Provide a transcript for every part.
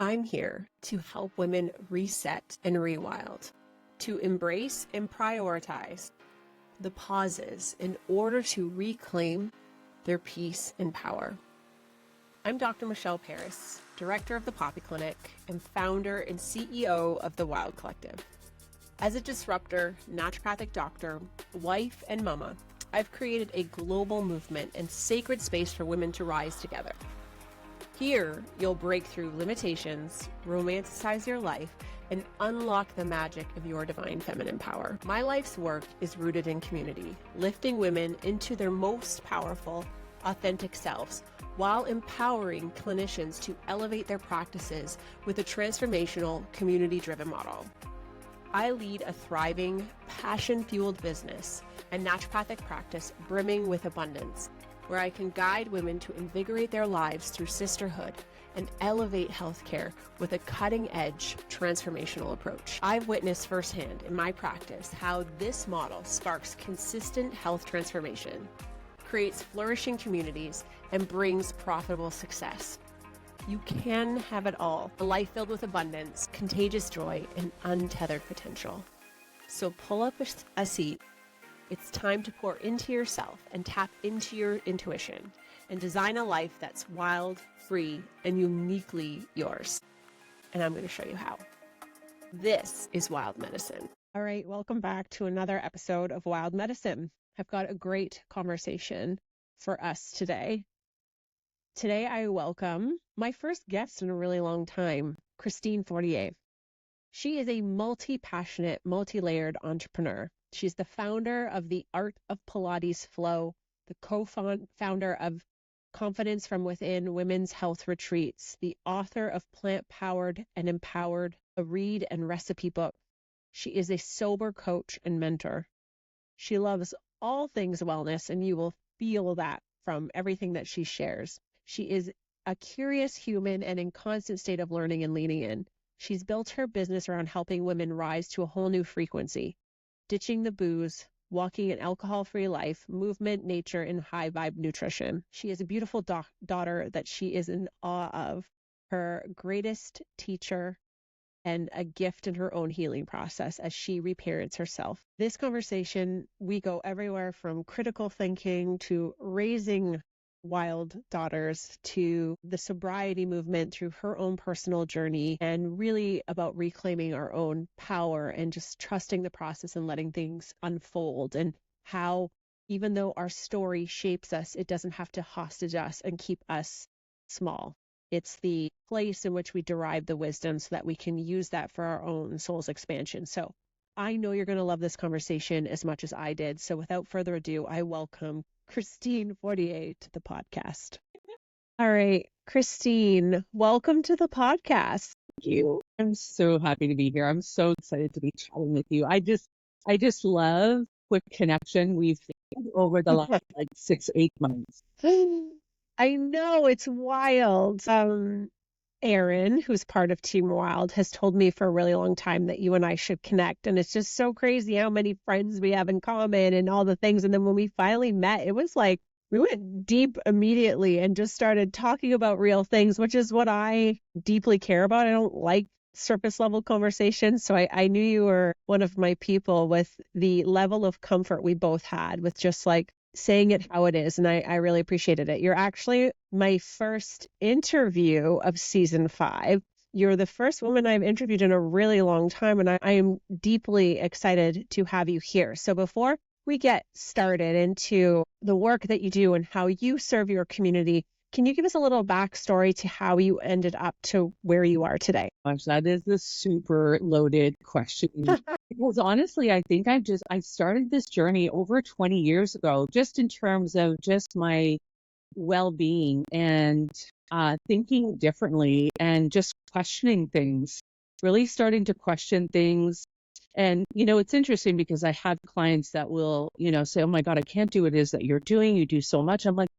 I'm here to help women reset and rewild, to embrace and prioritize the pauses in order to reclaim their peace and power. I'm Dr. Michelle Paris, director of the Poppy Clinic and founder and CEO of the Wild Collective. As a disruptor, naturopathic doctor, wife, and mama, I've created a global movement and sacred space for women to rise together. Here, you'll break through limitations, romanticize your life, and unlock the magic of your divine feminine power. My life's work is rooted in community, lifting women into their most powerful, authentic selves, while empowering clinicians to elevate their practices with a transformational, community-driven model. I lead a thriving, passion-fueled business and naturopathic practice brimming with abundance, where I can guide women to invigorate their lives through sisterhood and elevate healthcare with a cutting-edge transformational approach. I've witnessed firsthand in my practice how this model sparks consistent health transformation, creates flourishing communities, and brings profitable success. You can have it all, a life filled with abundance, contagious joy, and untethered potential. So pull up a seat. It's time to pour into yourself and tap into your intuition and design a life that's wild, free, and uniquely yours. And I'm going to show you how. This is Wild Medicine. All right, welcome back to another episode of Wild Medicine. I've got a great conversation for us today. Today, I welcome my first guest in a really long time, Christine Fortier. She is a multi-passionate, multi-layered entrepreneur. She's the founder of the Art of Pilates Flow, the co-founder of Confidence from Within Women's Health Retreats, the author of Plant Powered and Empowered, a read and recipe book. She is a sober coach and mentor. She loves all things wellness, and you will feel that from everything that she shares. She is a curious human and in constant state of learning and leaning in. She's built her business around helping women rise to a whole new frequency, ditching the booze, walking an alcohol-free life, movement, nature, and high-vibe nutrition. She is a beautiful daughter that she is in awe of, her greatest teacher, and a gift in her own healing process as she reparents herself. This conversation, we go everywhere from critical thinking to raising wild daughters to the sobriety movement through her own personal journey, and really about reclaiming our own power and just trusting the process and letting things unfold, and how even though our story shapes us, it doesn't have to hostage us and keep us small. It's the place in which we derive the wisdom so that we can use that for our own soul's expansion. So I know you're going to love this conversation as much as I did. So without further ado, I welcome Christine Fortier to the podcast. All right, Christine, welcome to the podcast. Thank you. I'm so happy to be here. I'm so excited to be chatting with you. I just love quick connection we've made over the last 6-8 months. I know, it's wild. Erin, who's part of Team Wild, has told me for a really long time that you and I should connect. And it's just so crazy how many friends we have in common and all the things. And then when we finally met, it was like we went deep immediately and just started talking about real things, which is what I deeply care about. I don't like surface level conversations. So I knew you were one of my people with the level of comfort we both had with just like saying it how it is. And I really appreciated it. You're actually my first interview of season 5. You're the first woman I've interviewed in a really long time, and I am deeply excited to have you here. So before we get started into the work that you do and how you serve your community, can you give us a little backstory to how you ended up to where you are today? Gosh, that is a super loaded question. Because honestly, I think I started this journey over 20 years ago, just in terms of just my well-being and thinking differently and just questioning things, really starting to question things. And, it's interesting because I have clients that will, say, oh my God, I can't do what it is that you're doing. You do so much. I'm like,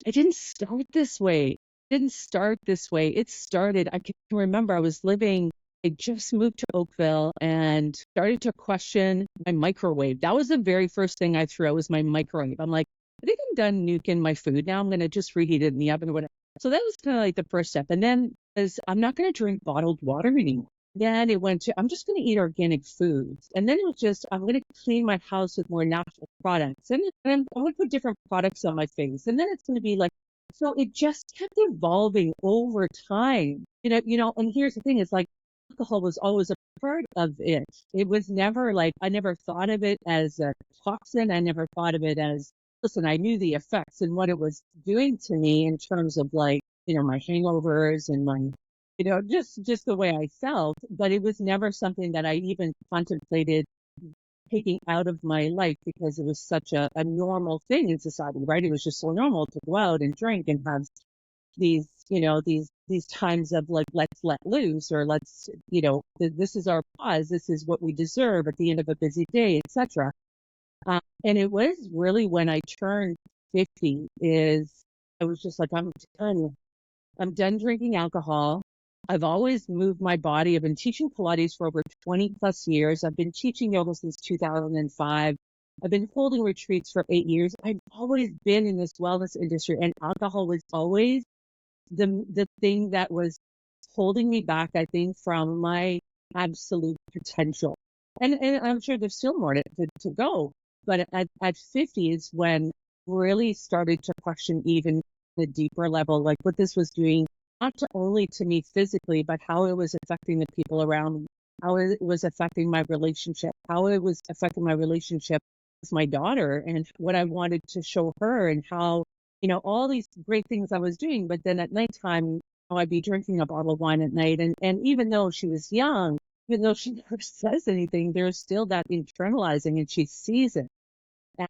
I didn't start this way. It started, I can remember I just moved to Oakville and started to question my microwave. That was the very first thing I threw out, was my microwave. I'm like, I think I'm done nuking my food now. I'm going to just reheat it in the oven or whatever. So that was kind of like the first step. And then was, I'm not going to drink bottled water anymore. Then it went to, I'm just going to eat organic foods. And then it was just, I'm going to clean my house with more natural products. And then I'm going to put different products on my face. And then it's going to be like, so it just kept evolving over time. And here's the thing, it's like alcohol was always a part of it. It was never like, I never thought of it as a toxin. I never thought of it as, listen, I knew the effects and what it was doing to me in terms of like, my hangovers and my, just the way I felt, but it was never something that I even contemplated taking out of my life because it was such a normal thing in society, right? It was just so normal to go out and drink and have these, these times of like, let's let loose, or let's, this is our pause. This is what we deserve at the end of a busy day, etc. And it was really when I turned 50 I was just like, I'm done. I'm done drinking alcohol. I've always moved my body. I've been teaching Pilates for over 20 plus years. I've been teaching yoga since 2005. I've been holding retreats for 8 years. I've always been in this wellness industry, and alcohol was always the thing that was holding me back, I think, from my absolute potential. And I'm sure there's still more to go. But at 50 is when really started to question even the deeper level, like what this was doing, not only to me physically, but how it was affecting the people around me, how it was affecting my relationship, how it was affecting my relationship with my daughter and what I wanted to show her, and how, all these great things I was doing. But then at nighttime, I'd be drinking a bottle of wine at night. And even though she was young, even though she never says anything, there's still that internalizing, and she sees it.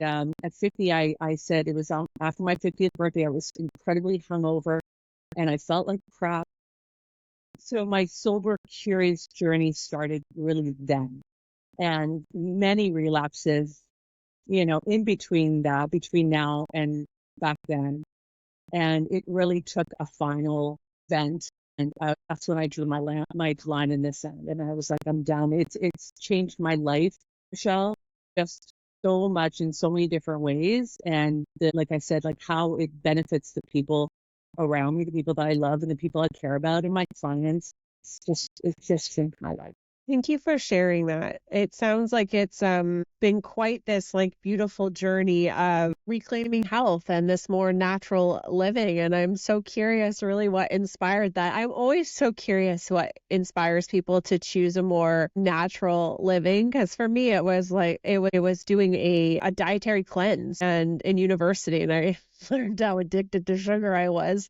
And at 50, I said, it was after my 50th birthday, I was incredibly hungover and I felt like crap. So my sober, curious journey started really then. And many relapses, in between now and back then. And it really took a final vent. And that's when I drew my line in this end. And I was like, I'm done. It's changed my life, Michelle, just so much in so many different ways. And like I said, like how it benefits the people around me, the people that I love and the people I care about, and my clients. It's just changed my life. Thank you for sharing that. It sounds like it's been quite this like beautiful journey of reclaiming health and this more natural living. And I'm so curious really what inspired that. I'm always so curious what inspires people to choose a more natural living. Because for me, it was like it was doing a dietary cleanse and in university, and I learned how addicted to sugar I was.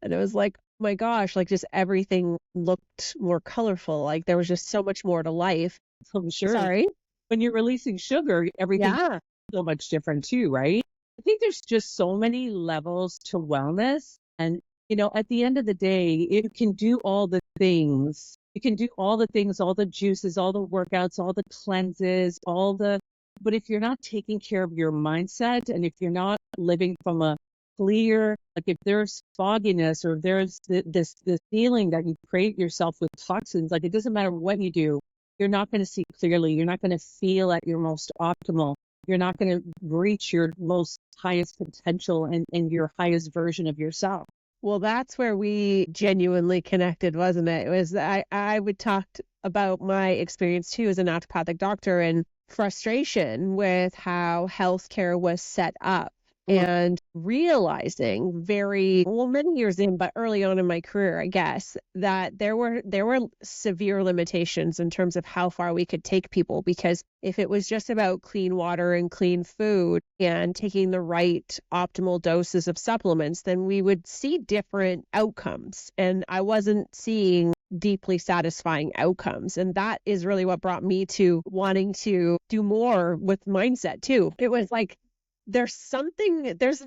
And it was like, oh my gosh, like just everything looked more colorful. Like there was just so much more to life. So sure. Sorry. When you're releasing sugar, everything's so much different too, right? I think there's just so many levels to wellness. And, at the end of the day, you can do all the things. You can do all the things, all the juices, all the workouts, all the cleanses, but if you're not taking care of your mindset, and if you're not living from a clear, like if there's fogginess, or if there's this feeling that you create yourself with toxins, like it doesn't matter what you do, you're not going to see clearly. You're not going to feel at your most optimal. You're not going to reach your most highest potential and your highest version of yourself. Well, that's where we genuinely connected, wasn't it? It was I would talk about my experience too as a naturopathic doctor and frustration with how healthcare was set up. And realizing many years in, but early on in my career, I guess, that there were severe limitations in terms of how far we could take people. Because if it was just about clean water and clean food and taking the right optimal doses of supplements, then we would see different outcomes. And I wasn't seeing deeply satisfying outcomes. And that is really what brought me to wanting to do more with mindset too. It was like, there's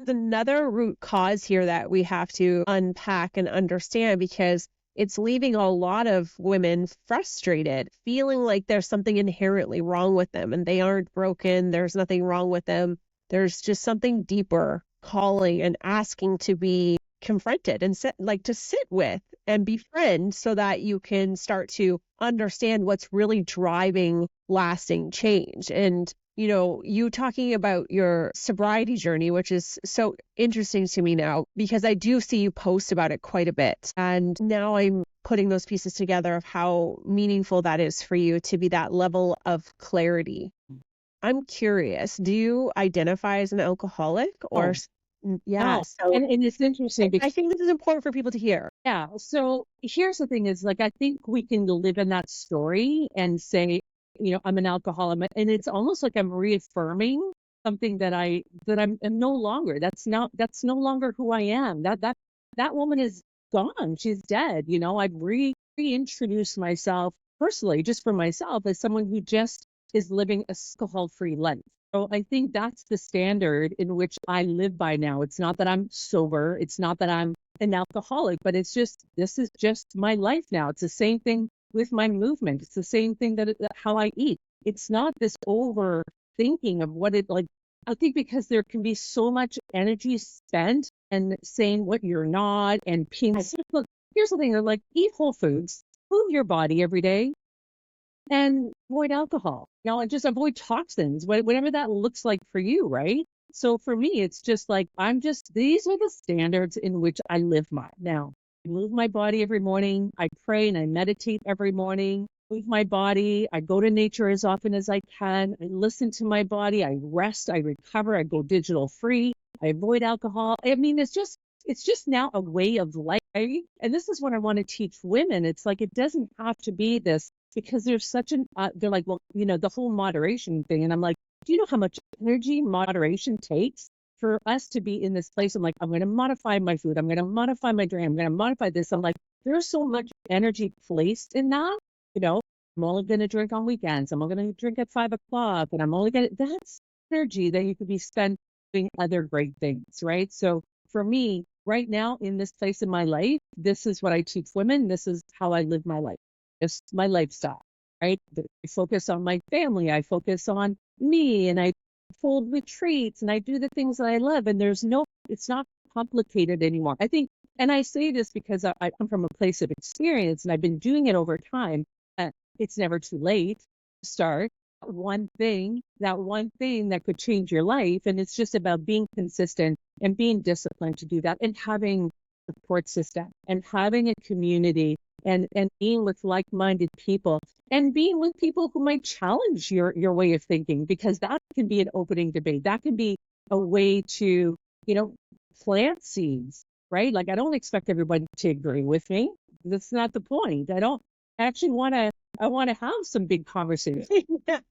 another root cause here that we have to unpack and understand, because it's leaving a lot of women frustrated, feeling like there's something inherently wrong with them, and they aren't broken. There's nothing wrong with them. There's just something deeper calling and asking to be confronted and sit with and befriend, so that you can start to understand what's really driving lasting change. And you talking about your sobriety journey, which is so interesting to me now because I do see you post about it quite a bit. And now I'm putting those pieces together of how meaningful that is for you to be that level of clarity. I'm curious, do you identify as an alcoholic or? Yeah, No. so And it's interesting I because, think this is important for people to hear. yeah, so here's the thing is like, I think we can live in that story and say, I'm an alcoholic, and it's almost like I'm reaffirming something that I'm no longer. That's no longer who I am. That woman is gone. She's dead. I've reintroduced myself personally, just for myself, as someone who just is living a alcohol-free life. So I think that's the standard in which I live by now. It's not that I'm sober. It's not that I'm an alcoholic, but this is just my life now. It's the same thing with my movement. It's the same thing that how I eat. It's not this overthinking of what it like. I think because there can be so much energy spent and saying what you're not and being. Look, here's the thing: they're like, eat whole foods, move your body every day, and avoid alcohol, and just avoid toxins, whatever that looks like for you, right? So for me, it's just like, these are the standards in which I live my now. I move my body every morning. I pray and I meditate every morning. Move my body. I go to nature as often as I can. I listen to my body. I rest. I recover. I go digital free. I avoid alcohol. I mean, it's just now a way of life. Right? And this is what I want to teach women. It's like, it doesn't have to be this, because there's such an, they're like, well, the whole moderation thing. And I'm like, do you know how much energy moderation takes for us to be in this place? I'm like, I'm going to modify my food. I'm going to modify my drink. I'm going to modify this. I'm like, there's so much energy placed in that. I'm only going to drink on weekends. I'm only going to drink at 5 o'clock. And that's energy that you could be spent doing other great things, right? So for me, right now in this place in my life, this is what I teach women. This is how I live my life. It's my lifestyle, right? I focus on my family. I focus on me, and I hold retreats, and I do the things that I love. And it's not complicated anymore. I think, and I say this because I come from a place of experience, and I've been doing it over time. It's never too late to start that one thing that could change your life. And it's just about being consistent and being disciplined to do that, and having a support system and having a community, and being with like-minded people, and being with people who might challenge your way of thinking, because that can be an opening debate. That can be a way to, plant seeds, right? Like, I don't expect everybody to agree with me. That's not the point. I actually want to have some big conversations.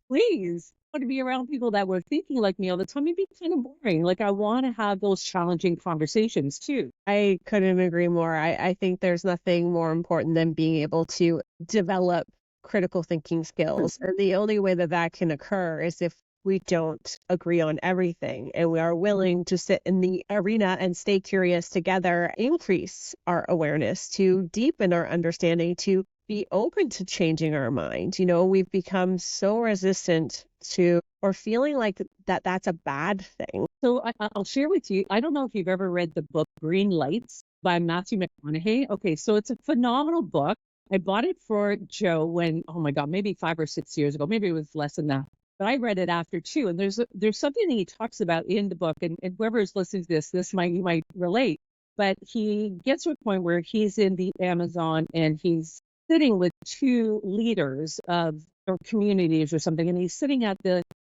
Please. I want to be around people that were thinking like me all the time. It'd be kind of boring. Like, I want to have those challenging conversations too. I couldn't agree more. I think there's nothing more important than being able to develop critical thinking skills. And the only way that that can occur is if we don't agree on everything and we are willing to sit in the arena and stay curious together, increase our awareness, to deepen our understanding, to be open to changing our mind. We've become so resistant to, or feeling like that's a bad thing. So I'll share with you. I don't know if you've ever read the book Green Lights by Matthew McConaughey. Okay, so it's a phenomenal book. I bought it for Joe when, oh my God, maybe 5 or 6 years ago. Maybe it was less than that. But I read it after too. And there's something that he talks about in the book, and whoever is listening to you might relate. But he gets to a point where he's in the Amazon and he's sitting with two leaders of or communities or something, and he's sitting at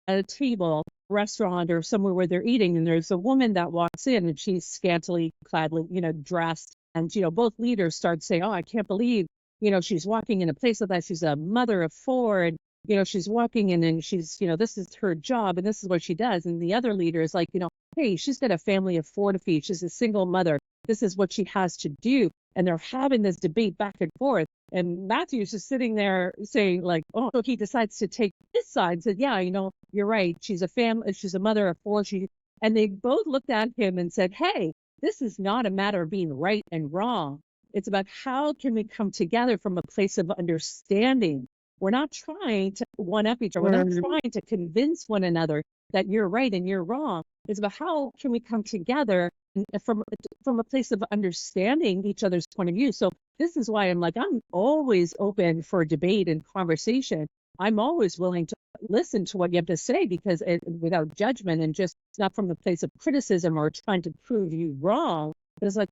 a table, restaurant or somewhere where they're eating, and there's a woman that walks in, and she's scantily clad, dressed, and both leaders start saying, "Oh, I can't believe she's walking in a place like that. She's a mother of 4, and she's walking in, and she's this is her job, and this is what she does." And the other leader is like, "Hey, she's got a family of 4 to feed. She's a single mother. This is what she has to do." And they're having this debate back and forth. And Matthew's just sitting there saying, like, oh, so he decides to take his side and said, "Yeah, you're right. She's a mother of 4. And they both looked at him and said, "Hey, this is not a matter of being right and wrong. It's about how can we come together from a place of understanding. We're not trying to one up each other. We're not trying to convince one another that you're right and you're wrong. It's about how can we come together from a place of understanding each other's point of view." So this is why I'm always open for debate and conversation, I'm always willing to listen to what you have to say because without judgment and just not from a place of criticism or trying to prove you wrong. But it's like,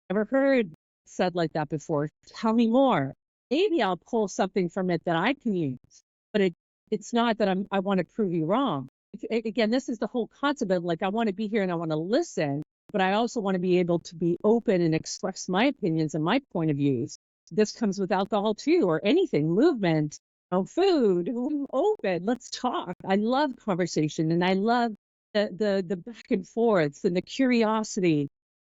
never heard said like that before. Tell me more. Maybe I'll pull something from it that I can use. But it's not that I want to prove you wrong. Again, this is the whole concept of like, I want to be here and I want to listen, but I also want to be able to be open and express my opinions and my point of views. This comes with alcohol too, or anything, movement, food, open, let's talk. I love conversation and I love the back and forths and the curiosity.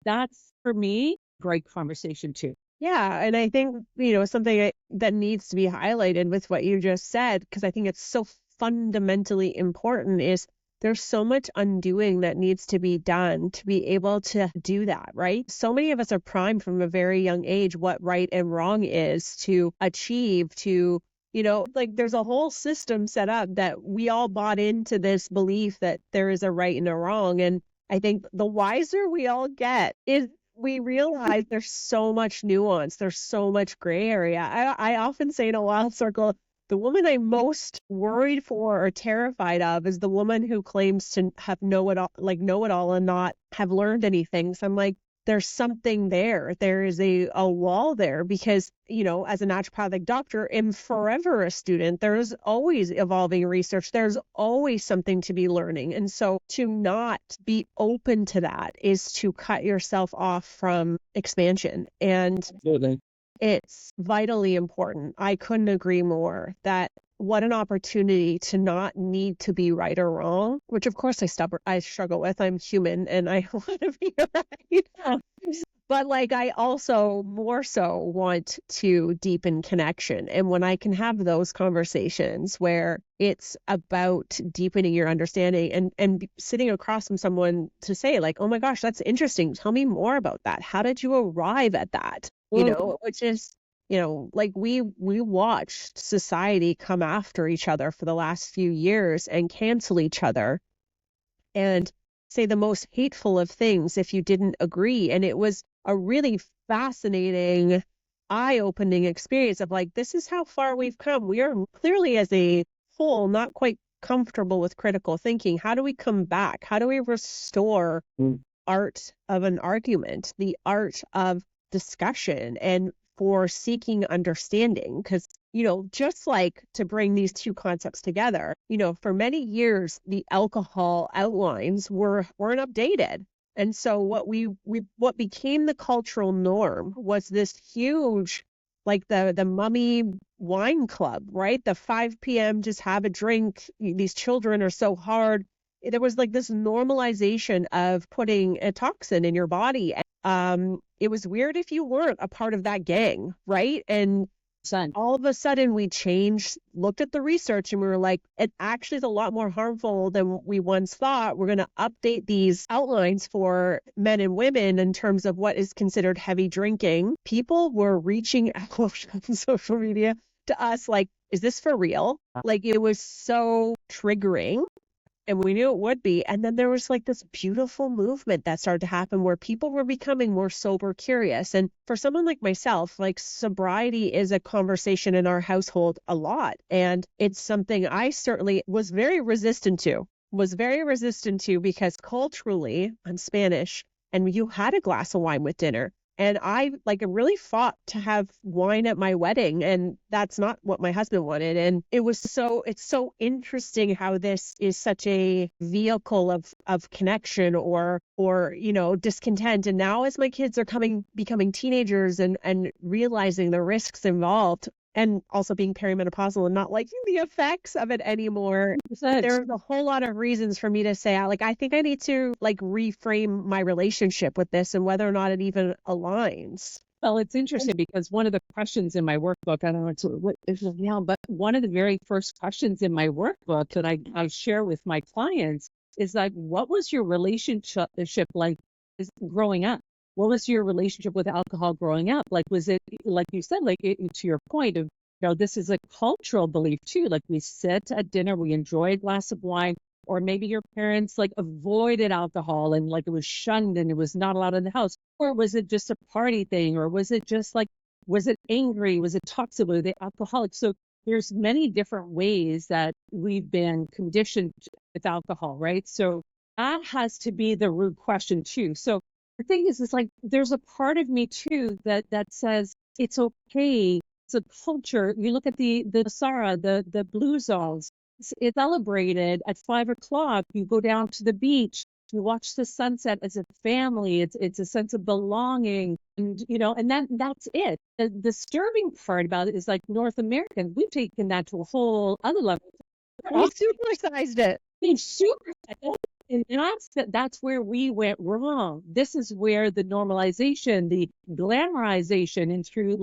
That's for me, great conversation too. Yeah, and I think, something that needs to be highlighted with what you just said, because I think it's so fundamentally important, is there's so much undoing that needs to be done to be able to do that, right? So many of us are primed from a very young age what right and wrong is to achieve, to, like there's a whole system set up that we all bought into this belief that there is a right and a wrong. And I think the wiser we all get is we realize there's so much nuance. There's so much gray area. I often say in a wild circle, the woman I'm most worried for or terrified of is the woman who claims to have know it all and not have learned anything. So I'm like, there's something there. There is a wall there because, as a naturopathic doctor, I'm forever a student. There's always evolving research. There's always something to be learning. And so to not be open to that is to cut yourself off from expansion. And Absolutely. It's vitally important. I couldn't agree more that what an opportunity to not need to be right or wrong, which of course I struggle with. I'm human and I want to be right. But I also more so want to deepen connection. And when I can have those conversations where it's about deepening your understanding and sitting across from someone to say oh my gosh, that's interesting. Tell me more about that. How did you arrive at that? Which is, we watched society come after each other for the last few years and cancel each other and say the most hateful of things if you didn't agree. And it was a really fascinating, eye-opening experience of this is how far we've come. We are clearly as a whole not quite comfortable with critical thinking. How do we come back? How do we restore art of an argument, the art of discussion and for seeking understanding? Because, just to bring these two concepts together, for many years, the alcohol outlines weren't updated. And so what became the cultural norm was this huge, the mummy wine club, right? The 5 p.m. just have a drink. These children are so hard. There was this normalization of putting a toxin in your body. It was weird if you weren't a part of that gang, right? And all of a sudden we changed, looked at the research and we were like, it actually is a lot more harmful than we once thought. We're going to update these outlines for men and women in terms of what is considered heavy drinking. People were reaching out on social media to us is this for real? It was so triggering. And we knew it would be. And then there was this beautiful movement that started to happen where people were becoming more sober curious. And for someone like myself, sobriety is a conversation in our household a lot. And it's something I certainly was very resistant to because culturally I'm Spanish and you had a glass of wine with dinner. And I really fought to have wine at my wedding, and that's not what my husband wanted. And it's so interesting how this is such a vehicle of connection or discontent. And now as my kids are becoming teenagers and realizing the risks involved, and also being perimenopausal and not liking the effects of it anymore. There's a whole lot of reasons for me to say, I think I need to reframe my relationship with this and whether or not it even aligns. Well, it's interesting because one of the questions in my workbook, I don't know what is it now, but one of the very first questions in my workbook that I share with my clients is what was your relationship like growing up? What was your relationship with alcohol growing up? Was it, like you said, to your point of, this is a cultural belief too. We sit at dinner, we enjoy a glass of wine, or maybe your parents avoided alcohol and it was shunned and it was not allowed in the house. Or was it just a party thing? Or was it just was it angry? Was it toxic? Were they alcoholic? So there's many different ways that we've been conditioned with alcohol, right? So that has to be the root question too. So the thing is, it's like there's a part of me too that says it's okay. It's a culture. You look at the Sara, the blue zones. It's celebrated at 5 o'clock. You go down to the beach. You watch the sunset as a family. It's a sense of belonging, and and that's it. The disturbing part about it is like North Americans, we've taken that to a whole other level. We supersized it. Being super, and that's where we went wrong. This is where the normalization, the glamorization, and through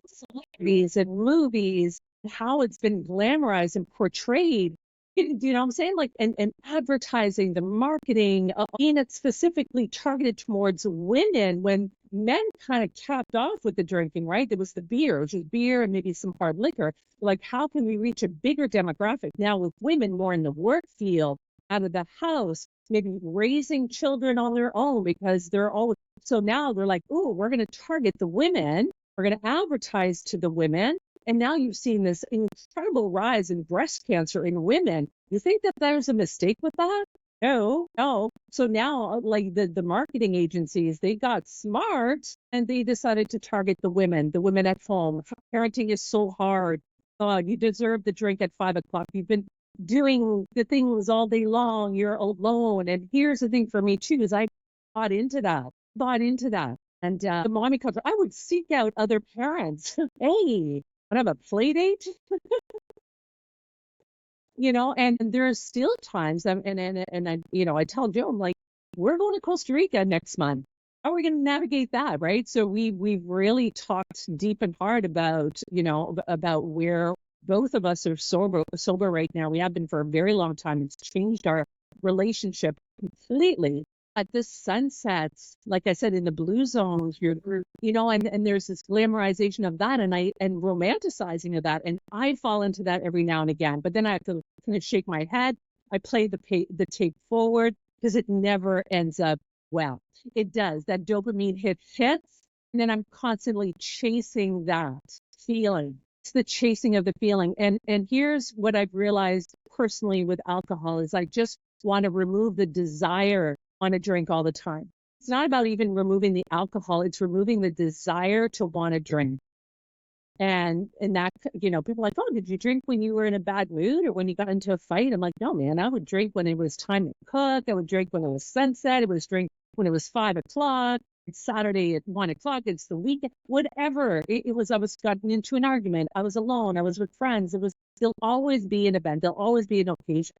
celebrities and movies, how it's been glamorized and portrayed. Do you know what I'm saying? Like, and advertising, the marketing, being it specifically targeted towards women when men kind of capped off with the drinking, right? There was the beer, which was beer and maybe some hard liquor. Like, how can we reach a bigger demographic now with women more in the work field, out of the house, maybe raising children on their own because they're always, so now they're like, oh, we're going to target the women. We're going to advertise to the women. And now you've seen this incredible rise in breast cancer in women. You think that there's a mistake with that? No. So now, like the marketing agencies, they got smart and they decided to target the women at home. Parenting is so hard. God, you deserve the drink at 5 o'clock. You've been doing the things all day long. You're alone. And here's the thing for me too, is I bought into that. And the mommy culture, I would seek out other parents. Hey, I have a play date, and there are still times, and I tell Joe, I'm like, we're going to Costa Rica next month. How are we going to navigate that, right? So we've really talked deep and hard about, about where both of us are sober right now. We have been for a very long time. It's changed our relationship completely. At the sunsets, like I said, in the blue zones, and there's this glamorization of that and romanticizing of that. And I fall into that every now and again, but then I have to kind of shake my head. I play the tape forward because it never ends up well. It does. That dopamine hits, and then I'm constantly chasing that feeling. It's the chasing of the feeling. And here's what I've realized personally with alcohol is I just want to remove the desire want to drink all the time. It's not about even removing the alcohol, it's removing the desire to want to drink. And that, people are like, oh, did you drink when you were in a bad mood or when you got into a fight? I'm like, no, man, I would drink when it was time to cook. I would drink when it was sunset. It was drink when it was 5 o'clock. It's Saturday at 1 o'clock. It's the weekend, whatever. It was, I was gotten into an argument. I was alone. I was with friends. There'll always be an event. There'll always be an occasion.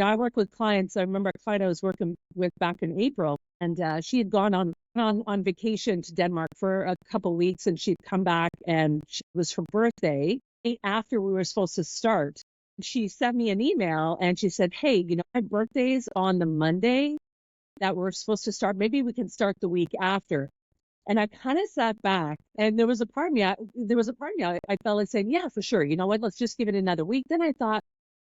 I work with clients. I remember a client I was working with back in April, and she had gone on vacation to Denmark for a couple weeks, and she'd come back, and it was her birthday after we were supposed to start. She sent me an email, and she said, hey, my birthday's on the Monday that we're supposed to start. Maybe we can start the week after. And I kind of sat back, and there was a part of me, I felt like saying, yeah, for sure. You know what? Let's just give it another week. Then I thought,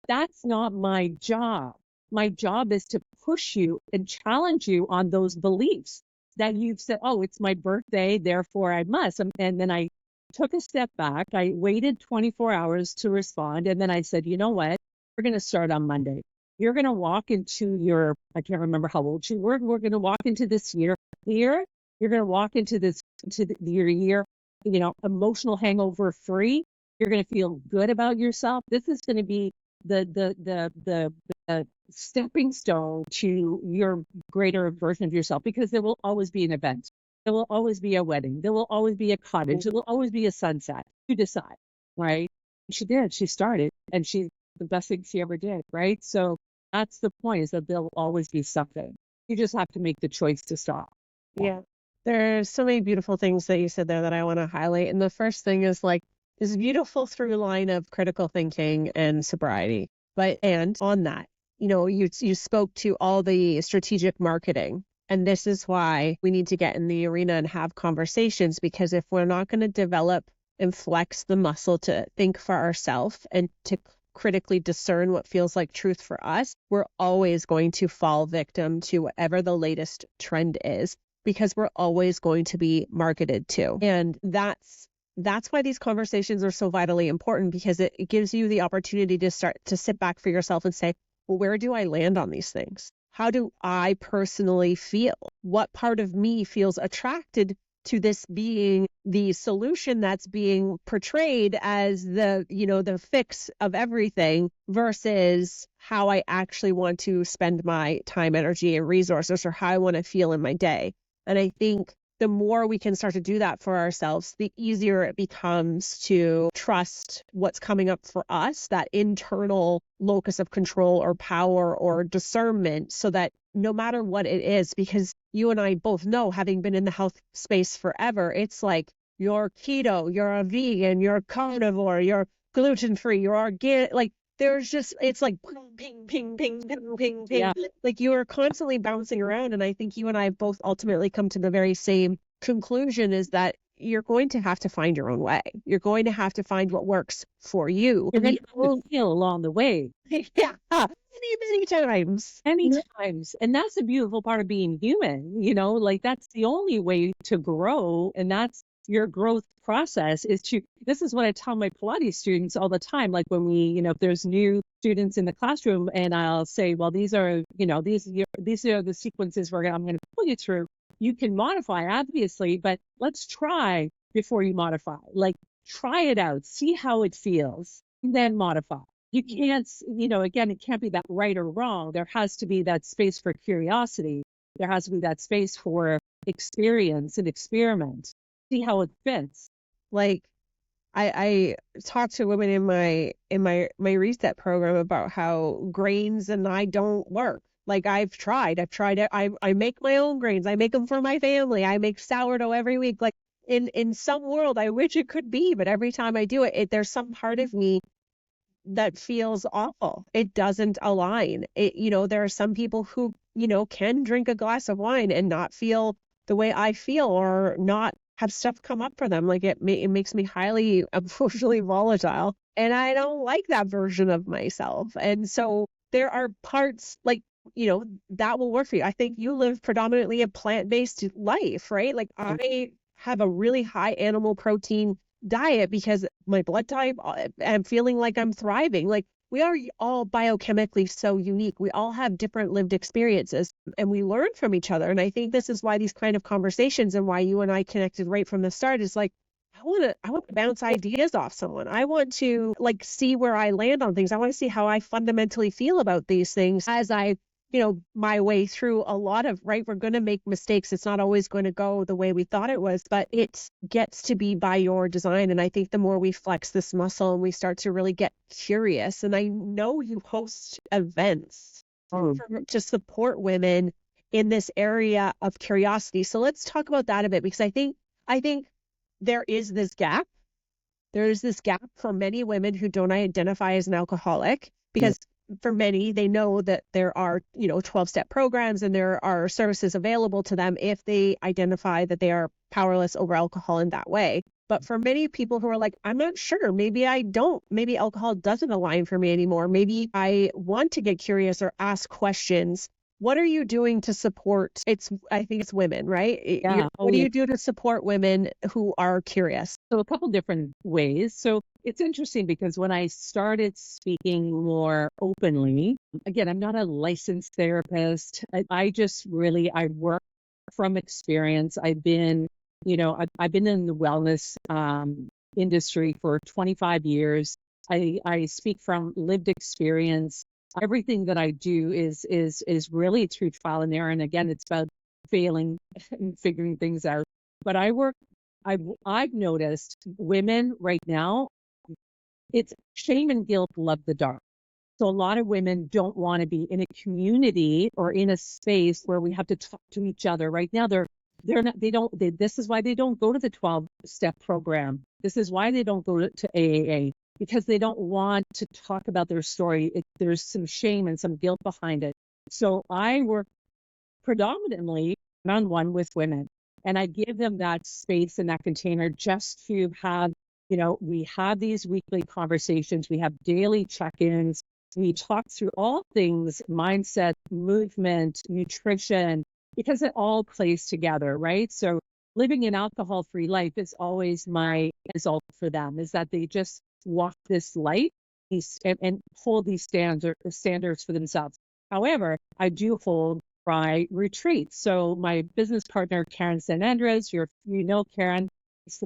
that's not my job. My job is to push you and challenge you on those beliefs that you've said, oh, it's my birthday, therefore I must. And then I took a step back. I waited 24 hours to respond. And then I said, you know what? We're going to start on Monday. You're going to walk into I can't remember how old you were. We're going to walk into this year clear. You're going to walk into your year, emotional hangover free. You're going to feel good about yourself. This is going to be the stepping stone to your greater version of yourself, because there will always be an event. There will always be a wedding. There will always be a cottage. There will always be a sunset. You decide, right? She did. She started, and she's the best thing she ever did, right? So that's the point, is that there'll always be something. You just have to make the choice to stop. Yeah. There's so many beautiful things that you said there that I want to highlight. And the first thing is like this beautiful through line of critical thinking and sobriety. And on that, you spoke to all the strategic marketing. And this is why we need to get in the arena and have conversations, because if we're not going to develop and flex the muscle to think for ourselves and to critically discern what feels like truth for us, we're always going to fall victim to whatever the latest trend is, because we're always going to be marketed to. And that's that's why these conversations are so vitally important, because it gives you the opportunity to start to sit back for yourself and say, well, where do I land on these things? How do I personally feel? What part of me feels attracted to this being the solution that's being portrayed as the fix of everything, versus how I actually want to spend my time, energy, and resources, or how I want to feel in my day. And I think the more we can start to do that for ourselves, the easier it becomes to trust what's coming up for us, that internal locus of control or power or discernment, so that no matter what it is, because you and I both know, having been in the health space forever, it's like you're keto, you're a vegan, you're carnivore, you're gluten-free, you're organic, like there's just, it's like ping, ping, ping, ping, ping, ping. Yeah. Like you are constantly bouncing around. And I think you and I have both ultimately come to the very same conclusion, is that you're going to have to find your own way. You're going to have to find what works for you. And then we'll feel along the way. Yeah, many times. Many times. And that's the beautiful part of being human, like that's the only way to grow. And that's your growth process, this is what I tell my Pilates students all the time. Like when we, if there's new students in the classroom, and I'll say, well, these are the sequences I'm going to pull you through. You can modify, obviously, but let's try before you modify. Like try it out, see how it feels, and then modify. You can't, again, it can't be that right or wrong. There has to be that space for curiosity. There has to be that space for experience and experiment. See how it fits. Like I talk to women in my reset program about how grains and I don't work. Like I've tried it. I make my own grains. I make them for my family. I make sourdough every week. Like in some world, I wish it could be, but every time I do it, there's some part of me that feels awful. It doesn't align. There are some people who, can drink a glass of wine and not feel the way I feel, or not have stuff come up for them. Like it makes me highly emotionally volatile. And I don't like that version of myself. And so there are parts like, that will work for you. I think you live predominantly a plant-based life, right? Like I have a really high animal protein diet because my blood type, I'm feeling like I'm thriving. Like we are all biochemically so unique. We all have different lived experiences and we learn from each other. And I think this is why these kind of conversations, and why you and I connected right from the start, is like, I want to bounce ideas off someone. I want to like see where I land on things. I want to see how I fundamentally feel about these things as I my way through a lot of, right, we're going to make mistakes. It's not always going to go the way we thought it was, but it gets to be by your design. And I think the more we flex this muscle and we start to really get curious, and I know you host events to support women in this area of curiosity. So let's talk about that a bit, because I think there is this gap. There is this gap for many women who don't identify as an alcoholic, because for many, they know that there are, 12-step programs and there are services available to them if they identify that they are powerless over alcohol in that way. But for many people who are like, I'm not sure, maybe alcohol doesn't align for me anymore. Maybe I want to get curious or ask questions. What are you doing to support? I think it's women, right? Yeah. What do you do to support women who are curious? So a couple different ways. So it's interesting because when I started speaking more openly, again, I'm not a licensed therapist. I work from experience. I've been in the wellness industry for 25 years. I speak from lived experience. Everything that I do is really through trial and error. And again, it's about failing and figuring things out. But I've noticed women right now, it's shame and guilt love the dark. So a lot of women don't want to be in a community or in a space where we have to talk to each other. Right now, this is why they don't go to the 12-step program. This is why they don't go to AAA, because they don't want to talk about their story. There's some shame and some guilt behind it. So I work predominantly one-on-one with women, and I give them that space and that container just to have, we have these weekly conversations. We have daily check-ins. We talk through all things, mindset, movement, nutrition, because it all plays together, right? So living an alcohol-free life is always my result for them, is that they just walk this life and hold these standards for themselves. However, I do hold my retreats. So my business partner, Karen San Andres, you know Karen.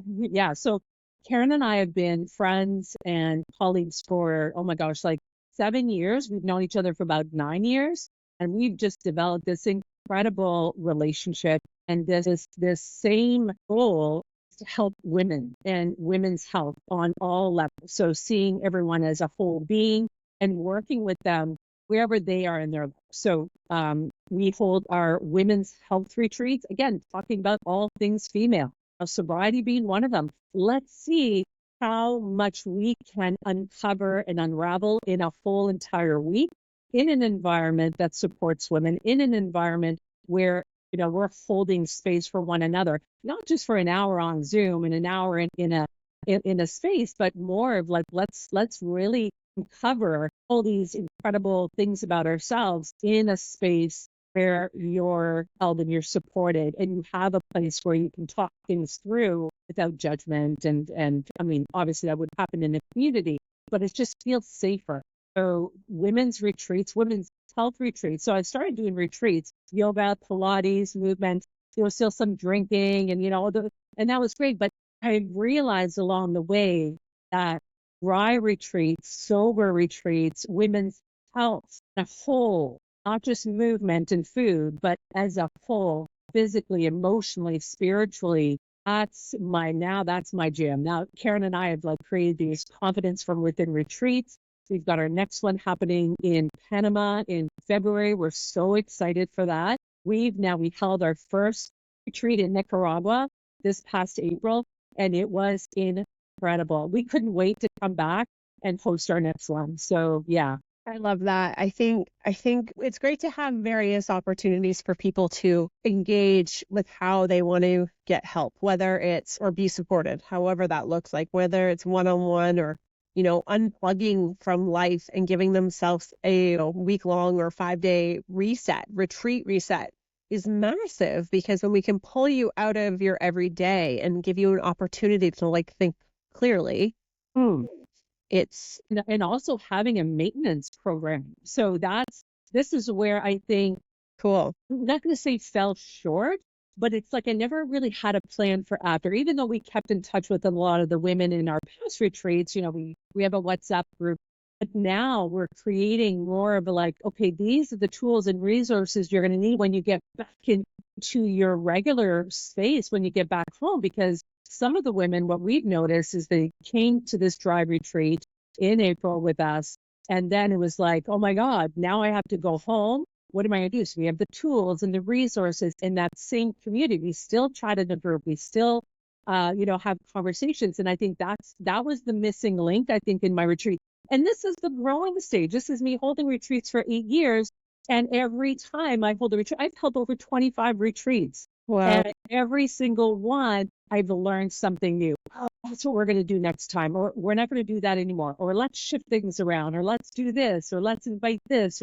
Yeah. So Karen and I have been friends and colleagues for, oh my gosh, like 7 years. We've known each other for about 9 years. And we've just developed this incredible relationship and this same goal to help women and women's health on all levels. So seeing everyone as a whole being and working with them wherever they are in their life. So we hold our women's health retreats, again, talking about all things female, sobriety being one of them. Let's see how much we can uncover and unravel in a whole entire week in an environment that supports women, in an environment where we're holding space for one another, not just for an hour on Zoom and an hour in a space, but more of like let's really uncover all these incredible things about ourselves in a space where you're held and you're supported and you have a place where you can talk things through without judgment. And I mean, obviously that would happen in a community, but it just feels safer. So women's retreats, women's health retreats. So I started doing retreats, yoga, Pilates, movement. There was still some drinking and, and that was great. But I realized along the way that dry retreats, sober retreats, women's health, a whole, not just movement and food, but as a whole, physically, emotionally, spiritually, that's my jam. Now, Karen and I have created these confidence from within retreats. We've got our next one happening in Panama in February. We're so excited for that. We held our first retreat in Nicaragua this past April, and it was incredible. We couldn't wait to come back and host our next one. So yeah. I love that. I think it's great to have various opportunities for people to engage with how they want to get help, whether it's or be supported, however that looks like, whether it's one-on-one or unplugging from life and giving themselves a week-long or 5-day retreat reset is massive, because when we can pull you out of your everyday and give you an opportunity to think clearly, it's and also having a maintenance program. So this is where I think, cool. I'm not going to say fell short, but it's I never really had a plan for after, even though we kept in touch with a lot of the women in our past retreats. We have a WhatsApp group, but now we're creating more of okay, these are the tools and resources you're going to need when you get back into your regular space, when you get back home, because some of the women, what we've noticed is they came to this dry retreat in April with us, and then it was oh my God, now I have to go home. What am I going to do? So we have the tools and the resources in that same community. We still chat in a group. We still, have conversations. And I think that was the missing link, I think, in my retreat. And this is the growing stage. This is me holding retreats for 8 years. And every time I hold a retreat, I've held over 25 retreats. Wow. And every single one, I've learned something new. Oh, that's what we're going to do next time. Or we're not going to do that anymore. Or let's shift things around. Or let's do this. Or let's invite this.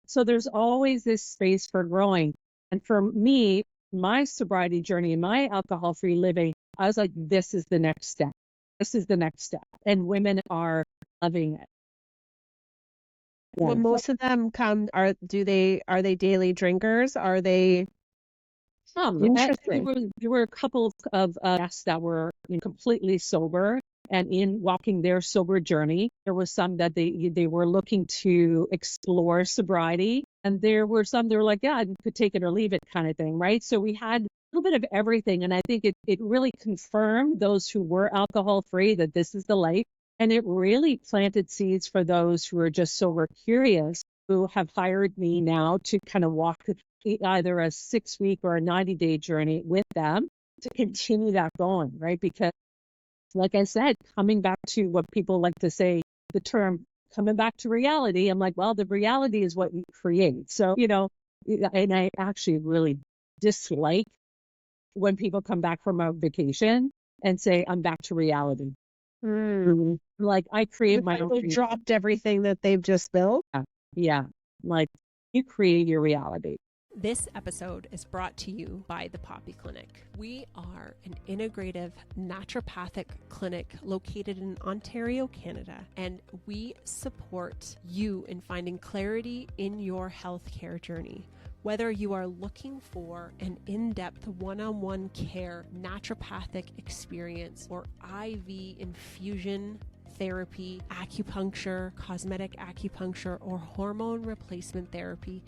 So there's always this space for growing. And for me, my sobriety journey, my alcohol-free living, I was this is the next step. This is the next step. And women are loving it. Yeah. Well, most of them are they daily drinkers? Are they interesting? There were a couple of guests that were completely sober and in walking their sober journey. There was some that they were looking to explore sobriety, and there were some that were yeah, you could take it or leave it kind of thing, right? So we had a little bit of everything, and I think it really confirmed those who were alcohol free that this is the life, and it really planted seeds for those who are just sober curious, who have hired me now to kind of walk either a 6-week or a 90-day journey with them to continue that going, right? Because like I said, coming back to what people like to say, the term coming back to reality, I'm well, the reality is what you create. So, and I actually really dislike when people come back from a vacation and say, I'm back to reality. I create my own. They dropped everything that they've just built. Yeah. You create your reality. This episode is brought to you by the Poppy Clinic. We are an integrative naturopathic clinic located in Ontario, Canada, and we support you in finding clarity in your healthcare journey. Whether you are looking for an in-depth one-on-one care naturopathic experience or IV infusion therapy, acupuncture, cosmetic acupuncture, or hormone replacement therapy,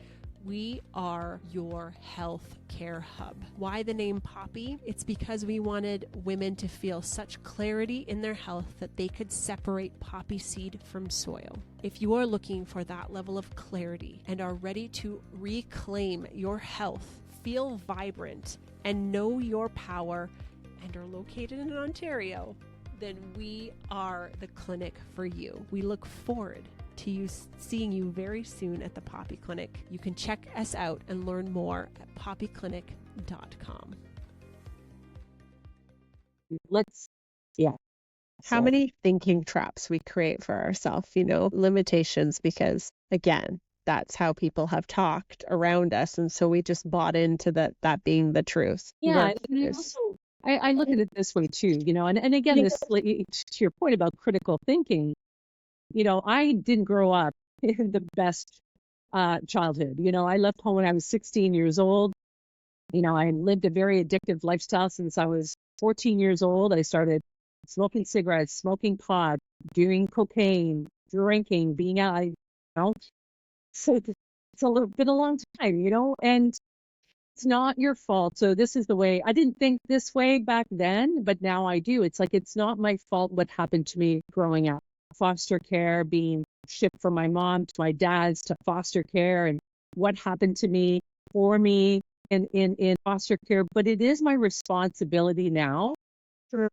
we are your health care hub. Why the name Poppy? It's because we wanted women to feel such clarity in their health that they could separate poppy seed from soil. If you are looking for that level of clarity and are ready to reclaim your health, feel vibrant, and know your power, and are located in Ontario, then we are the clinic for you. We look forward to seeing you very soon at the Poppy Clinic. You can check us out and learn more at poppyclinic.com. How many thinking traps we create for ourselves, limitations, because again, that's how people have talked around us. And so we just bought into that being the truth. Yeah. I look at it this way too, and again, this, to your point about critical thinking, I didn't grow up in the best childhood. I left home when I was 16 years old. I lived a very addictive lifestyle since I was 14 years old. I started smoking cigarettes, smoking pot, doing cocaine, drinking, being out. So it's been a long time, and it's not your fault. So this is the way. I didn't think this way back then, but now I do. It's like, it's not my fault what happened to me growing up. Foster care, being shipped from my mom to my dad's to foster care, and what happened to me for me in foster care. But it is my responsibility now to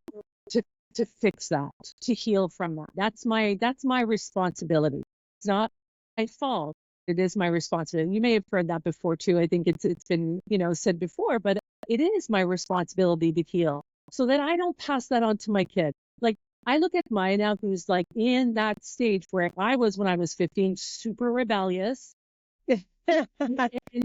fix that, to heal from that. That's my responsibility. It's not my fault. It is my responsibility. You may have heard that before too. I think it's been, said before, but it is my responsibility to heal so that I don't pass that on to my kid. Like, I look at Maya now, who's like in that stage where I was when I was 15, super rebellious. And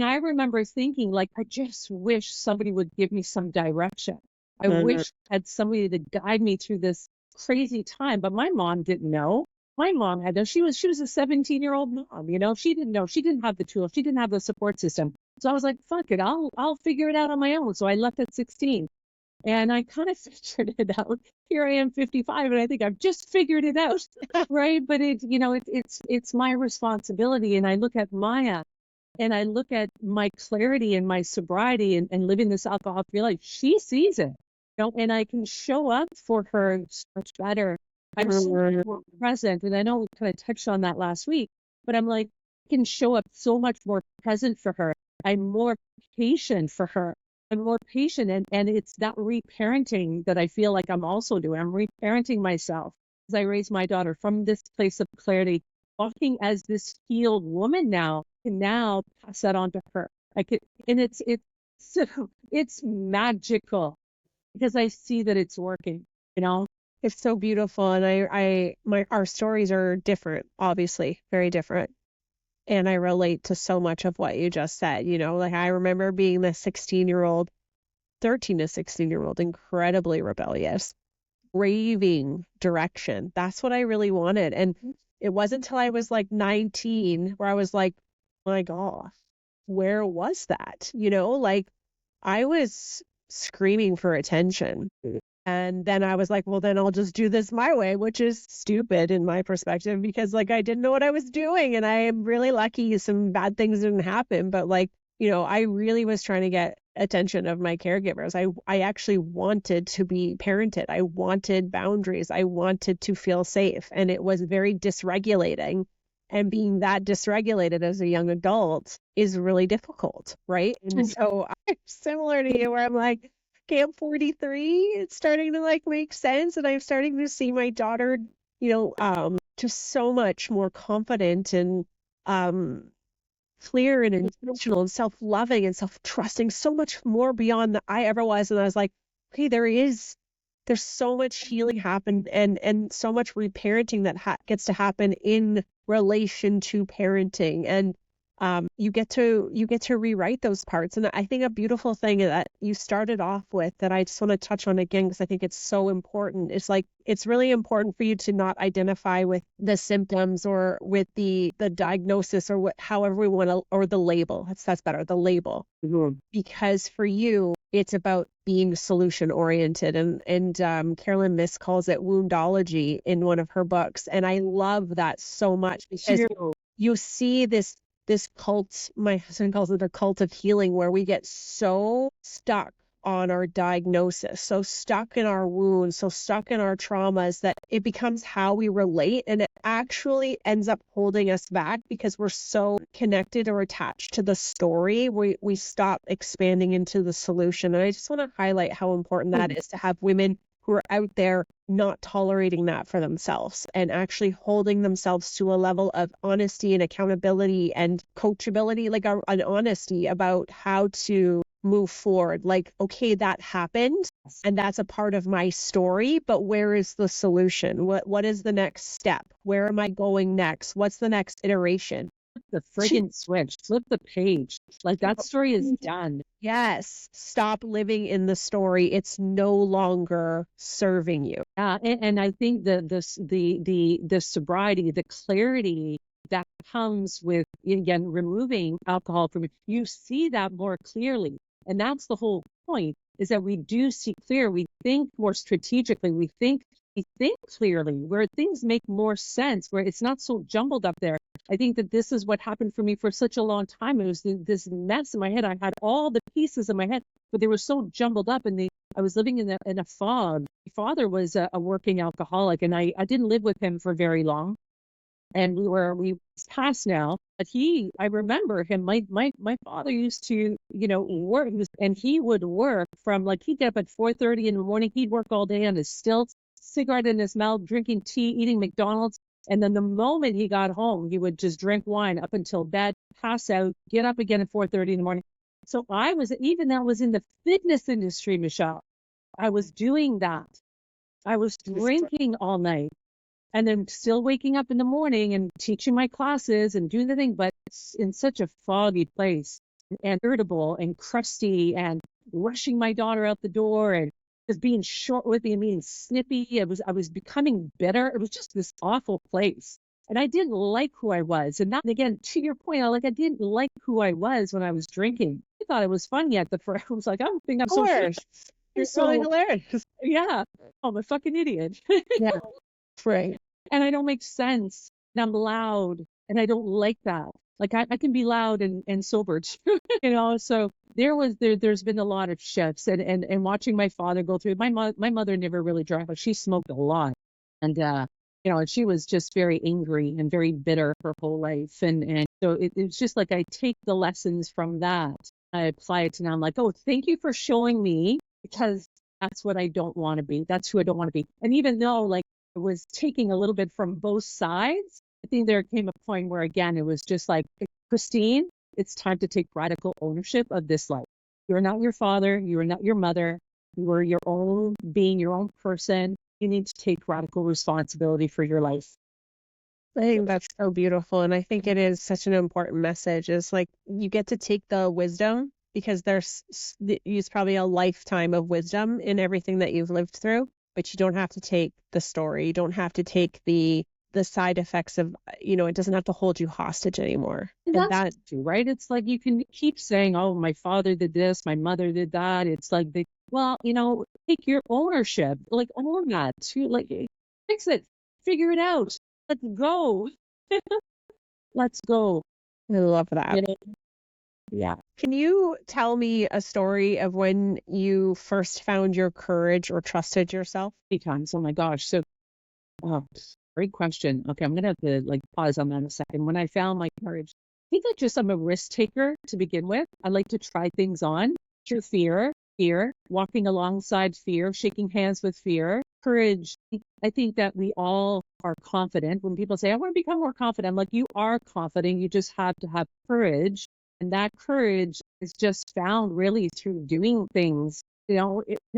I remember thinking, like, I just wish somebody would give me some direction. I wish I had somebody to guide me through this crazy time. But my mom didn't know. My mom had no. She was a 17-year-old mom. She didn't know. She didn't have the tools. She didn't have the support system. So I was like, fuck it, I'll figure it out on my own. So I left at 16. And I kind of figured it out. Here I am 55, and I think I've just figured it out, right? But it's my responsibility. And I look at Maya, and I look at my clarity and my sobriety and living this alcohol-free life. She sees it, and I can show up for her so much better. I'm so much more present. And I know we kind of touched on that last week, but I'm like, I can show up so much more present for her. I'm more patient for her. I'm more patient, and it's that reparenting that I feel like I'm also doing. I'm reparenting myself as I raise my daughter from this place of clarity, walking as this healed woman now, and now pass that on to her. And it's magical because I see that it's working. It's so beautiful, and our stories are different, obviously, very different. And I relate to so much of what you just said, like I remember being the 13 to 16-year-old, incredibly rebellious, craving direction. That's what I really wanted. And it wasn't until I was like 19 where I was like, my God, where was that? Like I was screaming for attention. And then I was like, well, then I'll just do this my way, which is stupid in my perspective because like I didn't know what I was doing. And I am really lucky some bad things didn't happen. But like, I really was trying to get attention of my caregivers. I actually wanted to be parented. I wanted boundaries. I wanted to feel safe. And it was very dysregulating. And being that dysregulated as a young adult is really difficult, right? And so I'm similar to you where I'm like, okay, I'm 43. It's starting to like make sense. And I'm starting to see my daughter, just so much more confident and clear and intentional and self-loving and self-trusting, so much more beyond that I ever was. And I was like, okay, there's so much healing happen and so much reparenting that gets to happen in relation to parenting. And you get to rewrite those parts. And I think a beautiful thing that you started off with that I just want to touch on again, because I think it's so important, is like it's really important for you to not identify with the symptoms or with the diagnosis or however we want to, or the label. That's better, the label. Mhm. Because for you, it's about being solution oriented, and Carolyn Miss calls it woundology in one of her books, and I love that so much because True. you see this cult, my husband calls it a cult of healing, where we get so stuck on our diagnosis, so stuck in our wounds, so stuck in our traumas that it becomes how we relate, and it actually ends up holding us back because we're so connected or attached to the story. We stop expanding into the solution. And I just want to highlight how important that is, to have women who are out there not tolerating that for themselves and actually holding themselves to a level of honesty and accountability and coachability, like an honesty about how to move forward. Like, okay, that happened and that's a part of my story, but where is the solution? What is the next step? Where am I going next? What's the next iteration? The friggin' switch, flip the page. Like that story is done. Yes, stop living in the story. It's no longer serving you. Yeah, and I think the sobriety, the clarity that comes with, again, removing alcohol from it, you see that more clearly. And that's the whole point, is that we do see clear, we think more strategically, we think clearly, where things make more sense, where it's not so jumbled up there. I think that this is what happened for me for such a long time. It was this mess in my head. I had all the pieces in my head, but they were so jumbled up, and I was living in a fog. My father was a working alcoholic, and I didn't live with him for very long. And we passed now, but I remember him. My father used to, work, and he would work from, like, he'd get up at 4:30 in the morning. He'd work all day on his stilts, cigarette in his mouth, drinking tea, eating McDonald's. And then the moment he got home, he would just drink wine up until bed, pass out, get up again at 4:30 in the morning. So I was in the fitness industry, Michelle. I was doing that. I was drinking all night and then still waking up in the morning and teaching my classes and doing the thing, but it's in such a foggy place and irritable and crusty and rushing my daughter out the door and just being short with me and being snippy. I was becoming bitter. It was just this awful place. And I didn't like who I was. And that, again, to your point, I didn't like who I was when I was drinking. I thought it was funny at the first. I was like, I don't think I'm so You're really hilarious. Yeah. I'm a fucking idiot. Yeah, right. And I don't make sense. And I'm loud. And I don't like that. Like I can be loud and sober too, So there's been a lot of shifts, and watching my father go through. My mother never really drank, but she smoked a lot, and and she was just very angry and very bitter her whole life, and so it's just like I take the lessons from that, I apply it to now. I'm like, oh, thank you for showing me, because that's what I don't want to be. That's who I don't want to be. And even though, like, I was taking a little bit from both sides, I think there came a point where, again, it was just like, Christine, it's time to take radical ownership of this life. You're not your father. You are not your mother. You are your own being, your own person. You need to take radical responsibility for your life. I think that's so beautiful. And I think it is such an important message. It's like you get to take the wisdom, because there's probably a lifetime of wisdom in everything that you've lived through, but you don't have to take the story. You don't have to take the side effects of, it doesn't have to hold you hostage anymore. And that's true, right? It's like you can keep saying, oh, my father did this, my mother did that. It's like, take your ownership, like, own that too, like, fix it, figure it out. Let's go. Let's go. I love that. Yeah. Can you tell me a story of when you first found your courage or trusted yourself? Many times. Oh my gosh. So, great question. Okay, I'm gonna have to pause on that a second. When I found my courage, I think I'm a risk taker to begin with. I like to try things on through fear, walking alongside fear, shaking hands with fear. Courage. I think that we all are confident. When people say, I want to become more confident, I'm like, you are confident. You just have to have courage. And that courage is just found really through doing things,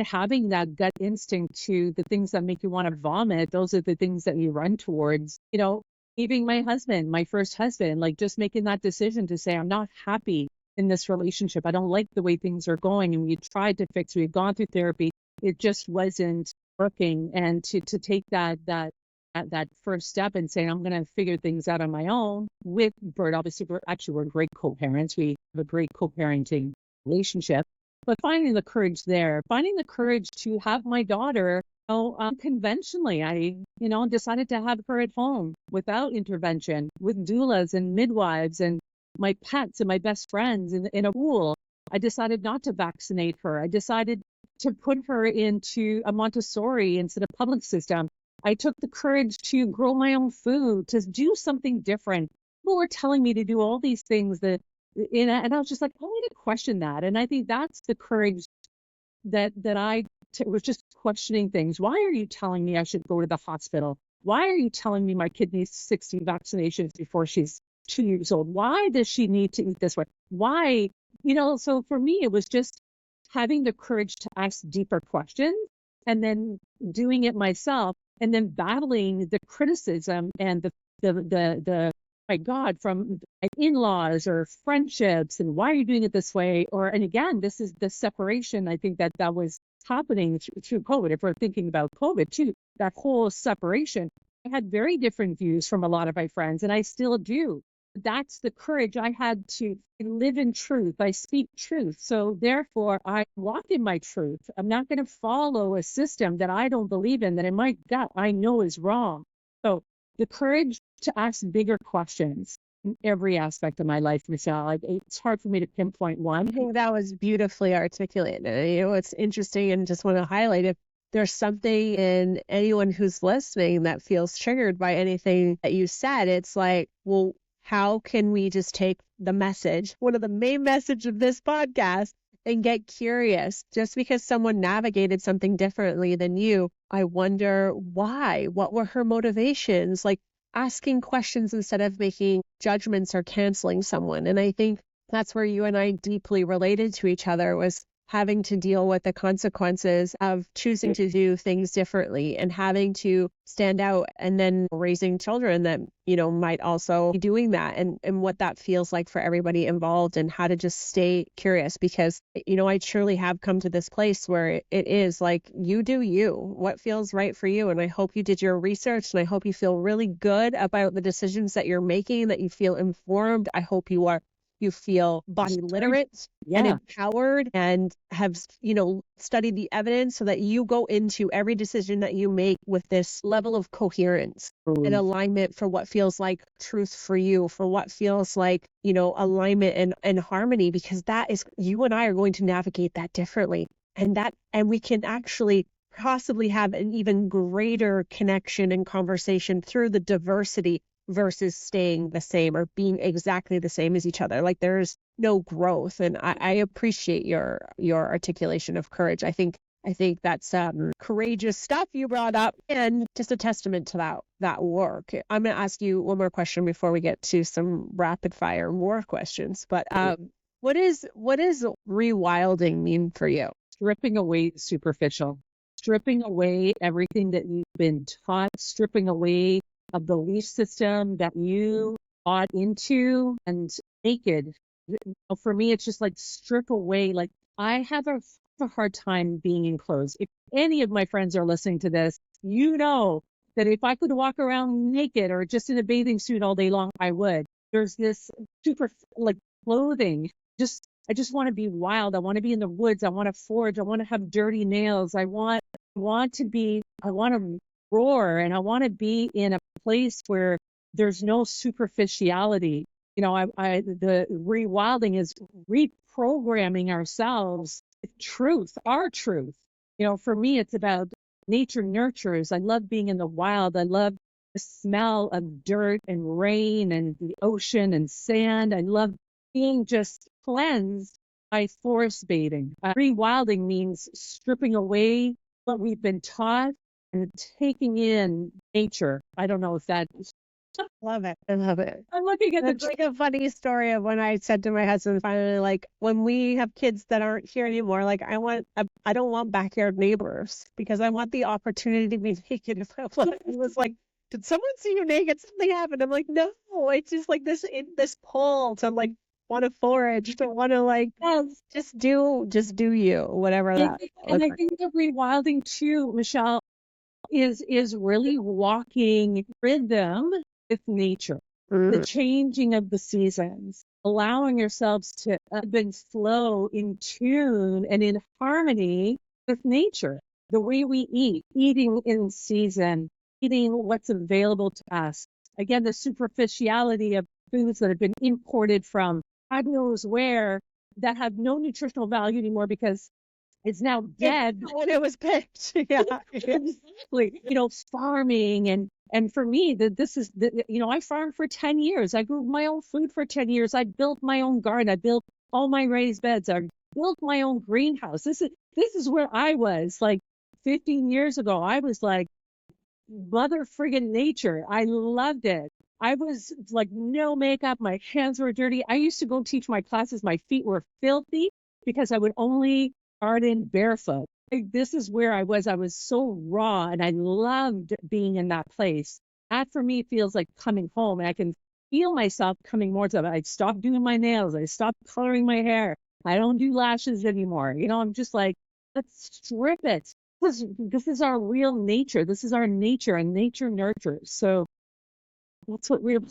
having that gut instinct to the things that make you want to vomit. Those are the things that you run towards. leaving my husband, my first husband, like just making that decision to say, I'm not happy in this relationship. I don't like the way things are going. And we tried to fix, we've gone through therapy. It just wasn't working. And to take that first step and saying, I'm going to figure things out on my own with Bert. Obviously, we're great co-parents. We have a great co-parenting relationship. But finding the courage there, finding the courage to have my daughter, conventionally, I, decided to have her at home without intervention, with doulas and midwives and my pets and my best friends in a pool. I decided not to vaccinate her. I decided to put her into a Montessori instead of public system. I took the courage to grow my own food, to do something different. People were telling me to do all these things and I was just like, I need to question that. And I think that's the courage that was just questioning things. Why are you telling me I should go to the hospital? Why are you telling me my kid needs 60 vaccinations before she's 2 years old? Why does she need to eat this way? Why? So for me, it was just having the courage to ask deeper questions and then doing it myself and then battling the criticism and the my God, from my in-laws or friendships, and why are you doing it this way? And again, this is the separation. I think that was happening through COVID. If we're thinking about COVID too, that whole separation, I had very different views from a lot of my friends, and I still do. That's the courage I had to live in truth. I speak truth. So therefore, I walk in my truth. I'm not going to follow a system that I don't believe in, that in my gut I know is wrong. So the courage to ask bigger questions in every aspect of my life, Michelle. It's hard for me to pinpoint one. I think that was beautifully articulated. It's interesting, and just want to highlight, if there's something in anyone who's listening that feels triggered by anything that you said, it's like, well, how can we just take the message, one of the main message of this podcast, and get curious? Just because someone navigated something differently than you, I wonder why. What were her motivations? Like, asking questions instead of making judgments or canceling someone. And I think that's where you and I deeply related to each other, was having to deal with the consequences of choosing to do things differently and having to stand out, and then raising children that, might also be doing that, and what that feels like for everybody involved, and how to just stay curious. Because, I truly have come to this place where it is like, you do you, what feels right for you. And I hope you did your research, and I hope you feel really good about the decisions that you're making, that you feel informed. I hope you feel body literate and empowered, and have, studied the evidence, so that you go into every decision that you make with this level of coherence and alignment for what feels like truth for you, for what feels like, alignment and harmony, because that is, you and I are going to navigate that differently. And we can actually possibly have an even greater connection and conversation through the diversity, versus staying the same or being exactly the same as each other. Like, there's no growth. And I appreciate your articulation of courage. I think that's courageous stuff you brought up, and just a testament to that work. I'm going to ask you one more question before we get to some rapid fire war questions. But what is rewilding mean for you? Stripping away superficial, stripping away everything that you've been taught, stripping away a belief system that you bought into, and naked. For me, it's just like strip away. Like, I have a hard time being enclosed. If any of my friends are listening to this, that if I could walk around naked or just in a bathing suit all day long, I would. There's this super clothing. I just want to be wild. I want to be in the woods. I want to forage. I want to have dirty nails. I want to roar, and I want to be in a place where there's no superficiality. The rewilding is reprogramming ourselves with truth, our truth. For me, it's about nature nurtures. I love being in the wild. I love the smell of dirt and rain and the ocean and sand. I love being just cleansed by forest bathing. Rewilding means stripping away what we've been taught and taking in nature. I don't know if that. Love it. I love it. I'm looking at It's like a funny story of when I said to my husband finally, like, when we have kids that aren't here anymore, like, I don't want backyard neighbors, because I want the opportunity to be naked if I want. It was like, did someone see you naked? Something happened. I'm like, no, it's just like this pull to like want to forage, to want to like Yes. just do you, whatever that And looks I like. think the rewilding too, Michelle, is really walking rhythm with nature, the Mhm. changing of the seasons, allowing yourselves to ebb and flow in tune and in harmony with nature. The way we eat, eating in season, eating what's available to us. Again, the superficiality of foods that have been imported from God knows where that have no nutritional value anymore because it's now dead. When it was picked. Yeah. Exactly. Farming and for me this is I farmed for 10 years. I grew my own food for 10 years. I built my own garden. I built all my raised beds. I built my own greenhouse. This is where I was like 15 years ago. I was like mother friggin' nature. I loved it. I was like no makeup. My hands were dirty. I used to go teach my classes. My feet were filthy because I would only garden barefoot. Like, this is where I was. I was so raw and I loved being in that place. That for me feels like coming home. And I can feel myself coming more to it. I stopped doing my nails. I stopped coloring my hair. I don't do lashes anymore. I'm just like, let's strip it. This is our real nature. This is our nature, and nature nurtures. So that's what real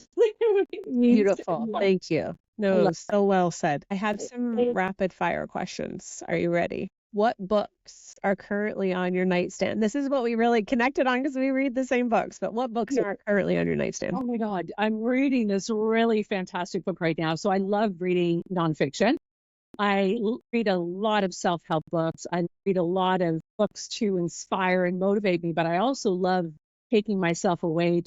means. Beautiful. Thank you. No, so well said. I have some rapid fire questions. Are you ready? What books are currently on your nightstand? This is what we really connected on because we read the same books, but what books are currently on your nightstand? Oh my God, I'm reading this really fantastic book right now. So I love reading nonfiction. I read a lot of self-help books. I read a lot of books to inspire and motivate me, but I also love taking myself away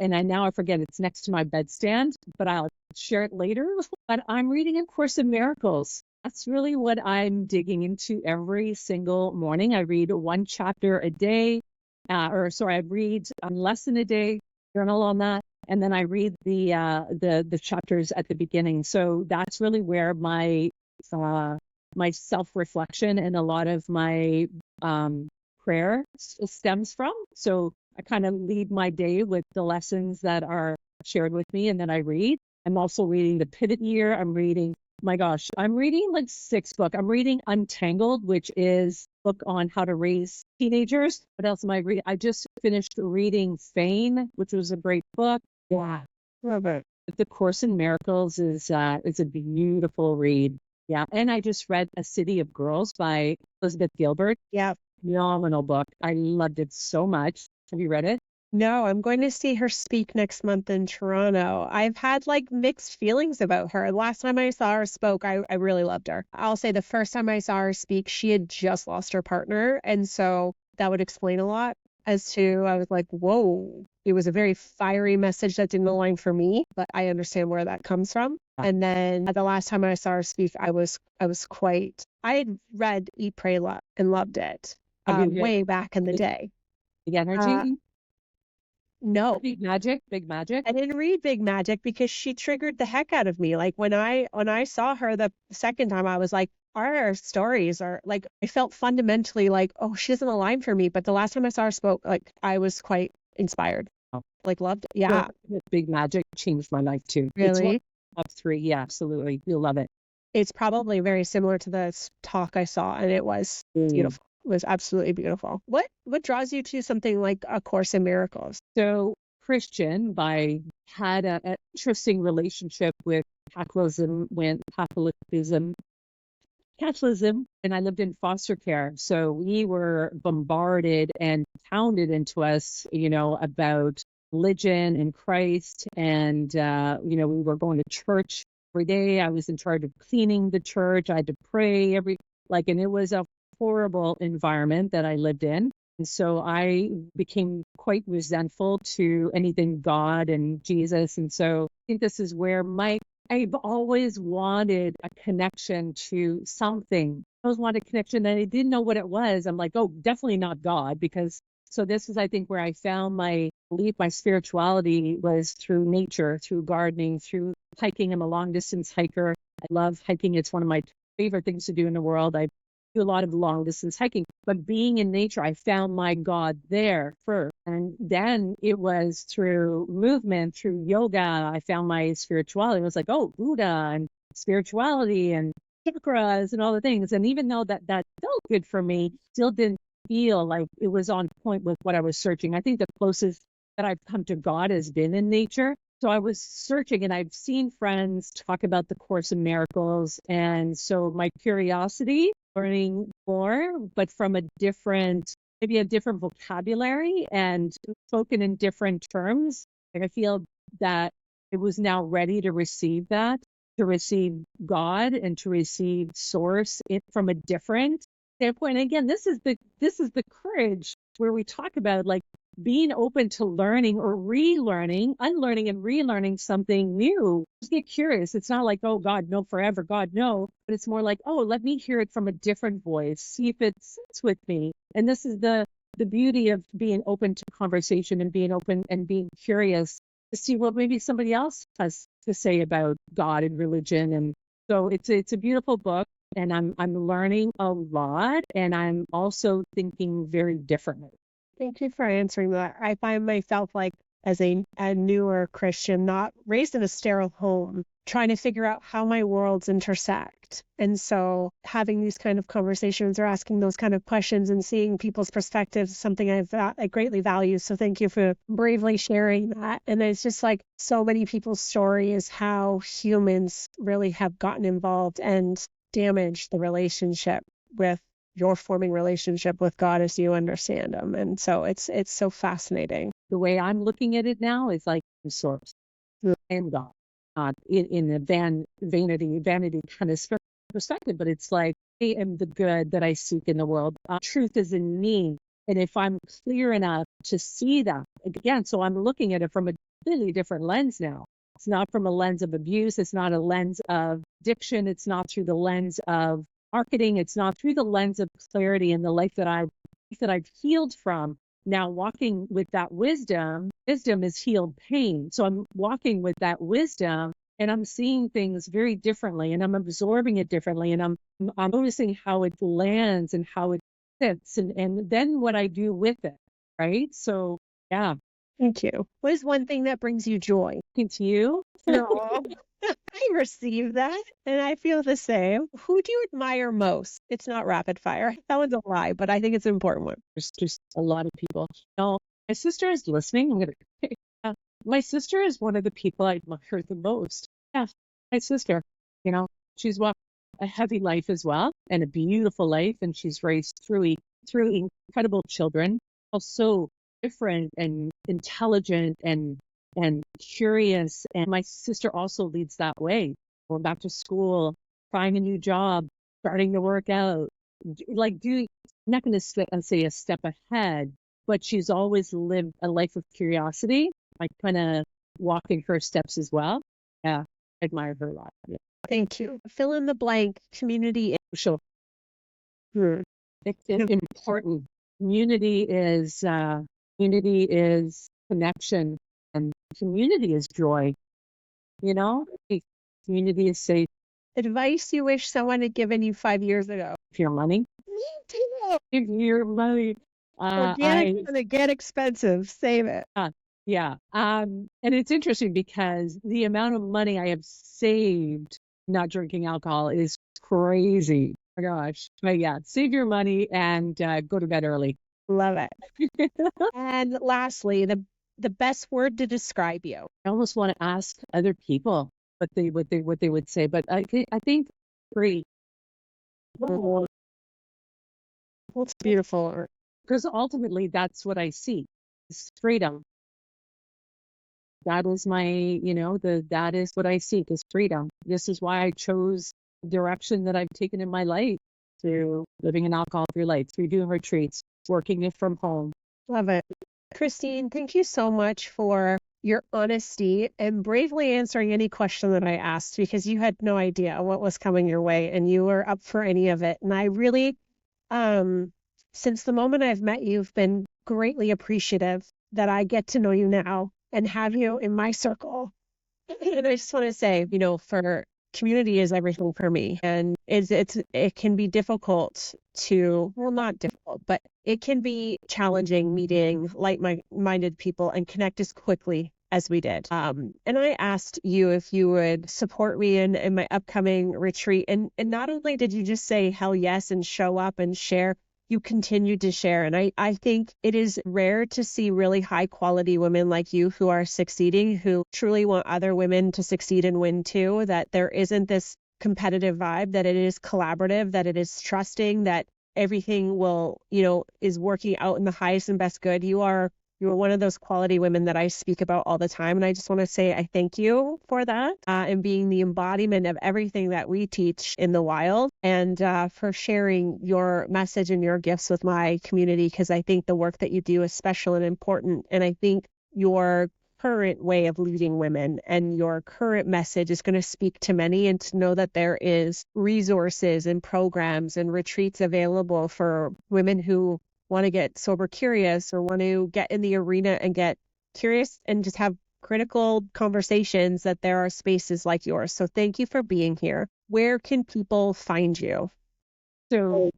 and I forget it's next to my bedstand, but I'll share it later. But I'm reading A Course in Miracles. That's really what I'm digging into every single morning. I read one chapter a day, I read a lesson a day, journal on that. And then I read the chapters at the beginning. So that's really where my self-reflection and a lot of my prayer stems from. So I kind of lead my day with the lessons that are shared with me, and then I read. I'm also reading The Pivot Year. I'm reading like 6 books. I'm reading Untangled, which is a book on how to raise teenagers. What else am I reading? I just finished reading Fane, which was a great book. Yeah. Love it. The Course in Miracles is a beautiful read. Yeah. And I just read A City of Girls by Elizabeth Gilbert. Yeah. Phenomenal book. I loved it so much. Have you read it? No, I'm going to see her speak next month in Toronto. I've had like mixed feelings about her. Last time I saw her spoke, I really loved her. I'll say the first time I saw her speak, she had just lost her partner. And so that would explain a lot as to, I was like, whoa, it was a very fiery message that didn't align for me, but I understand where that comes from. And then the last time I saw her speak, I had read Eat, Pray, Love and loved it way back in the day. The Energy? No. Big Magic? I didn't read Big Magic because she triggered the heck out of me. Like when I saw her the second time, I was like, our stories are like, I felt fundamentally like, oh, she doesn't align for me. But the last time I saw her spoke, like I was quite inspired. Like loved it. Yeah. Big Magic changed my life too. Really? It's one of 3. Yeah, absolutely. You'll love it. It's probably very similar to the talk I saw, and it was beautiful. It was absolutely beautiful. What draws you to something like A Course in Miracles? So Christian, I had an interesting relationship with Catholicism, and I lived in foster care. So we were bombarded and pounded into us, about religion and Christ. And, we were going to church every day. I was in charge of cleaning the church. I had to pray and it was a horrible environment that I lived in. And so I became quite resentful to anything God and Jesus. And so I think this is where I've always wanted a connection to something. I always wanted a connection and I didn't know what it was. I'm like, oh, definitely not God, so this is, I think, where I found my belief, my spirituality was through nature, through gardening, through hiking. I'm a long distance hiker. I love hiking. It's one of my favorite things to do in the world. I do a lot of long distance hiking, but being in nature, I found my God there first. And then it was through movement, through yoga, I found my spirituality. It was like, oh, Buddha and spirituality and chakras and all the things. And even though that felt good for me, still didn't feel like it was on point with what I was searching. I think the closest that I've come to God has been in nature. So I was searching, and I've seen friends talk about the Course in Miracles. And so my curiosity, learning more, but from a different, maybe a different vocabulary and spoken in different terms. Like I feel that it was now ready to receive that, to receive God and to receive source it from a different standpoint. And again, this is the courage where we talk about like being open to learning or relearning, unlearning and relearning something new. Just get curious. It's not like, oh God, no, forever, God, no. But it's more like, oh, let me hear it from a different voice, see if it sits with me. And this is the beauty of being open to conversation and being open and being curious to see what maybe somebody else has to say about God and religion. And so it's a beautiful book. And I'm learning a lot, and I'm also thinking very differently. Thank you for answering that. I find myself like as a newer Christian, not raised in a sterile home, trying to figure out how my worlds intersect. And so having these kind of conversations or asking those kind of questions and seeing people's perspectives is something I greatly value. So thank you for bravely sharing that. And it's just like so many people's story is how humans really have gotten involved and damaged the relationship with your forming relationship with God as you understand him. And so it's so fascinating. The way I'm looking at it now is like source and God, not in a vanity kind of perspective, but it's like I am the good that I seek in the world. Truth is in me. And if I'm clear enough to see that again, so I'm looking at it from a completely different lens now. It's not from a lens of abuse. It's not a lens of addiction. It's not through the lens of marketing. It's not through the lens of clarity and the life that I've healed from. Now walking with that wisdom is healed pain. So I'm walking with that wisdom and I'm seeing things very differently and I'm absorbing it differently. And I'm noticing how it lands and how it fits and then what I do with it. Right. So yeah. Thank you. What is one thing that brings you joy? Talking to you. No. I receive that and I feel the same. Who do you admire most? It's not rapid fire. That one's a lie, but I think it's an important one. There's just a lot of people. No, my sister is listening. My sister is one of the people I admire the most. Yeah, my sister. She's walked a heavy life as well and a beautiful life, and she's raised through incredible children, also different and intelligent and curious. And my sister also leads that way, going back to school, trying a new job, starting to work out, I'm not going to say a step ahead, but she's always lived a life of curiosity. I kind of walk in her steps as well. Yeah, I admire her a lot. Yeah. Thank you. Fill in the blank. Community. Sure. It's important. Community is connection. And community is joy, community is safe. Advice you wish someone had given you 5 years ago. If your money. Me too. If your money. Organic's going to get expensive. Save it. Yeah. And it's interesting because the amount of money I have saved not drinking alcohol is crazy. Oh my gosh. But yeah, save your money and go to bed early. Love it. And lastly, the best word to describe you. I almost want to ask other people what they would say, but I think free. Well, it's beautiful. Because ultimately that's what I see. Is freedom. That is that is what I seek is freedom. This is why I chose the direction that I've taken in my life through living an alcohol-free life, through doing retreats, working it from home. Love it. Christine, thank you so much for your honesty and bravely answering any question that I asked because you had no idea what was coming your way and you were up for any of it. And I really, since the moment I've met you, have been greatly appreciative that I get to know you now and have you in my circle. And I just want to say, for community is everything for me. And it can be difficult to, well, not difficult, but it can be challenging meeting like-minded people and connect as quickly as we did. And I asked you if you would support me in my upcoming retreat. And not only did you just say hell yes and show up and share, you continued to share. And I think it is rare to see really high quality women like you who are succeeding, who truly want other women to succeed and win too, that there isn't this competitive vibe, that it is collaborative, that it is trusting, that everything will, is working out in the highest and best good. You're one of those quality women that I speak about all the time. And I just want to say I thank you for that and being the embodiment of everything that we teach in the wild, and for sharing your message and your gifts with my community, because I think the work that you do is special and important. And I think your current way of leading women and your current message is going to speak to many, and to know that there is resources and programs and retreats available for women who want to get sober curious or want to get in the arena and get curious and just have critical conversations, that there are spaces like yours. So thank you for being here. Where can people find you? So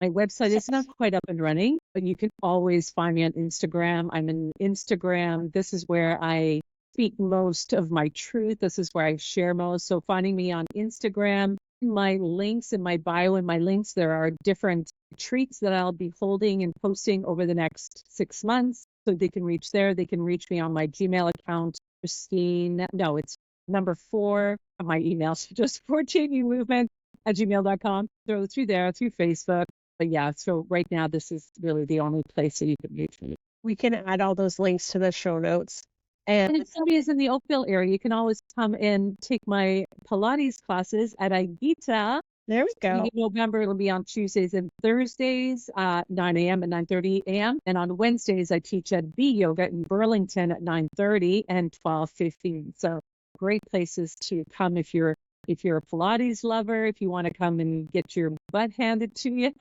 my website is not quite up and running, but you can always find me on Instagram. I'm in Instagram. This is where I speak most of my truth. This is where I share most. So finding me on Instagram, my links in my bio and my links, there are different retreats that I'll be holding and posting over the next 6 months. So they can reach there. They can reach me on my Gmail account, Christine. No, it's number 4 of my email. So just 4JVmovement@gmail.com. Throw it through there, through Facebook. But yeah, so right now, this is really the only place that you can reach me. We can add all those links to the show notes. And if somebody is in the Oakville area, you can always come and take my Pilates classes at Aigita. There we go. In November, it'll be on Tuesdays and Thursdays, 9 a.m. and 9:30 a.m. And on Wednesdays, I teach at B Yoga in Burlington at 9:30 and 12:15. So great places to come if you're a Pilates lover, if you want to come and get your butt handed to you.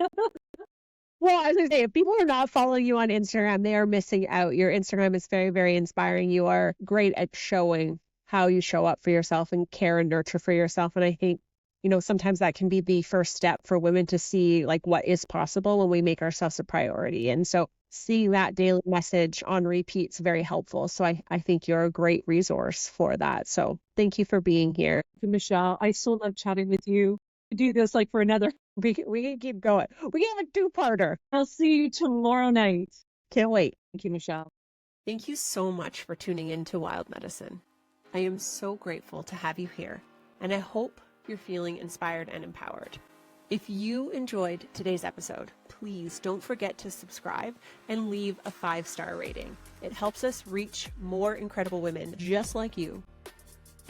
Well, I was going to say, if people are not following you on Instagram, they are missing out. Your Instagram is very, very inspiring. You are great at showing how you show up for yourself and care and nurture for yourself. And I think, sometimes that can be the first step for women to see like what is possible when we make ourselves a priority. And so seeing that daily message on repeat is very helpful. So I think you're a great resource for that. So thank you for being here. Thank you, Michelle. I so love chatting with you. Do this like for another. We can keep going. We can have a 2-parter. I'll see you tomorrow night. Can't wait. Thank you, Michelle. Thank you so much for tuning in to Wild Medicine. I am so grateful to have you here, and I hope you're feeling inspired and empowered. If you enjoyed today's episode, please don't forget to subscribe and leave a 5-star rating. It helps us reach more incredible women just like you.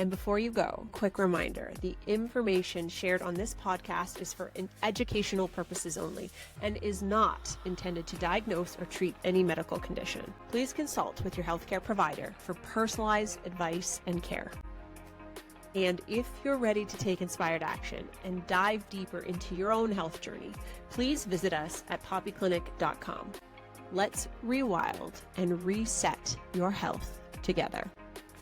And before you go, quick reminder, the information shared on this podcast is for educational purposes only and is not intended to diagnose or treat any medical condition. Please consult with your healthcare provider for personalized advice and care. And if you're ready to take inspired action and dive deeper into your own health journey, please visit us at poppyclinic.com. Let's rewild and reset your health together.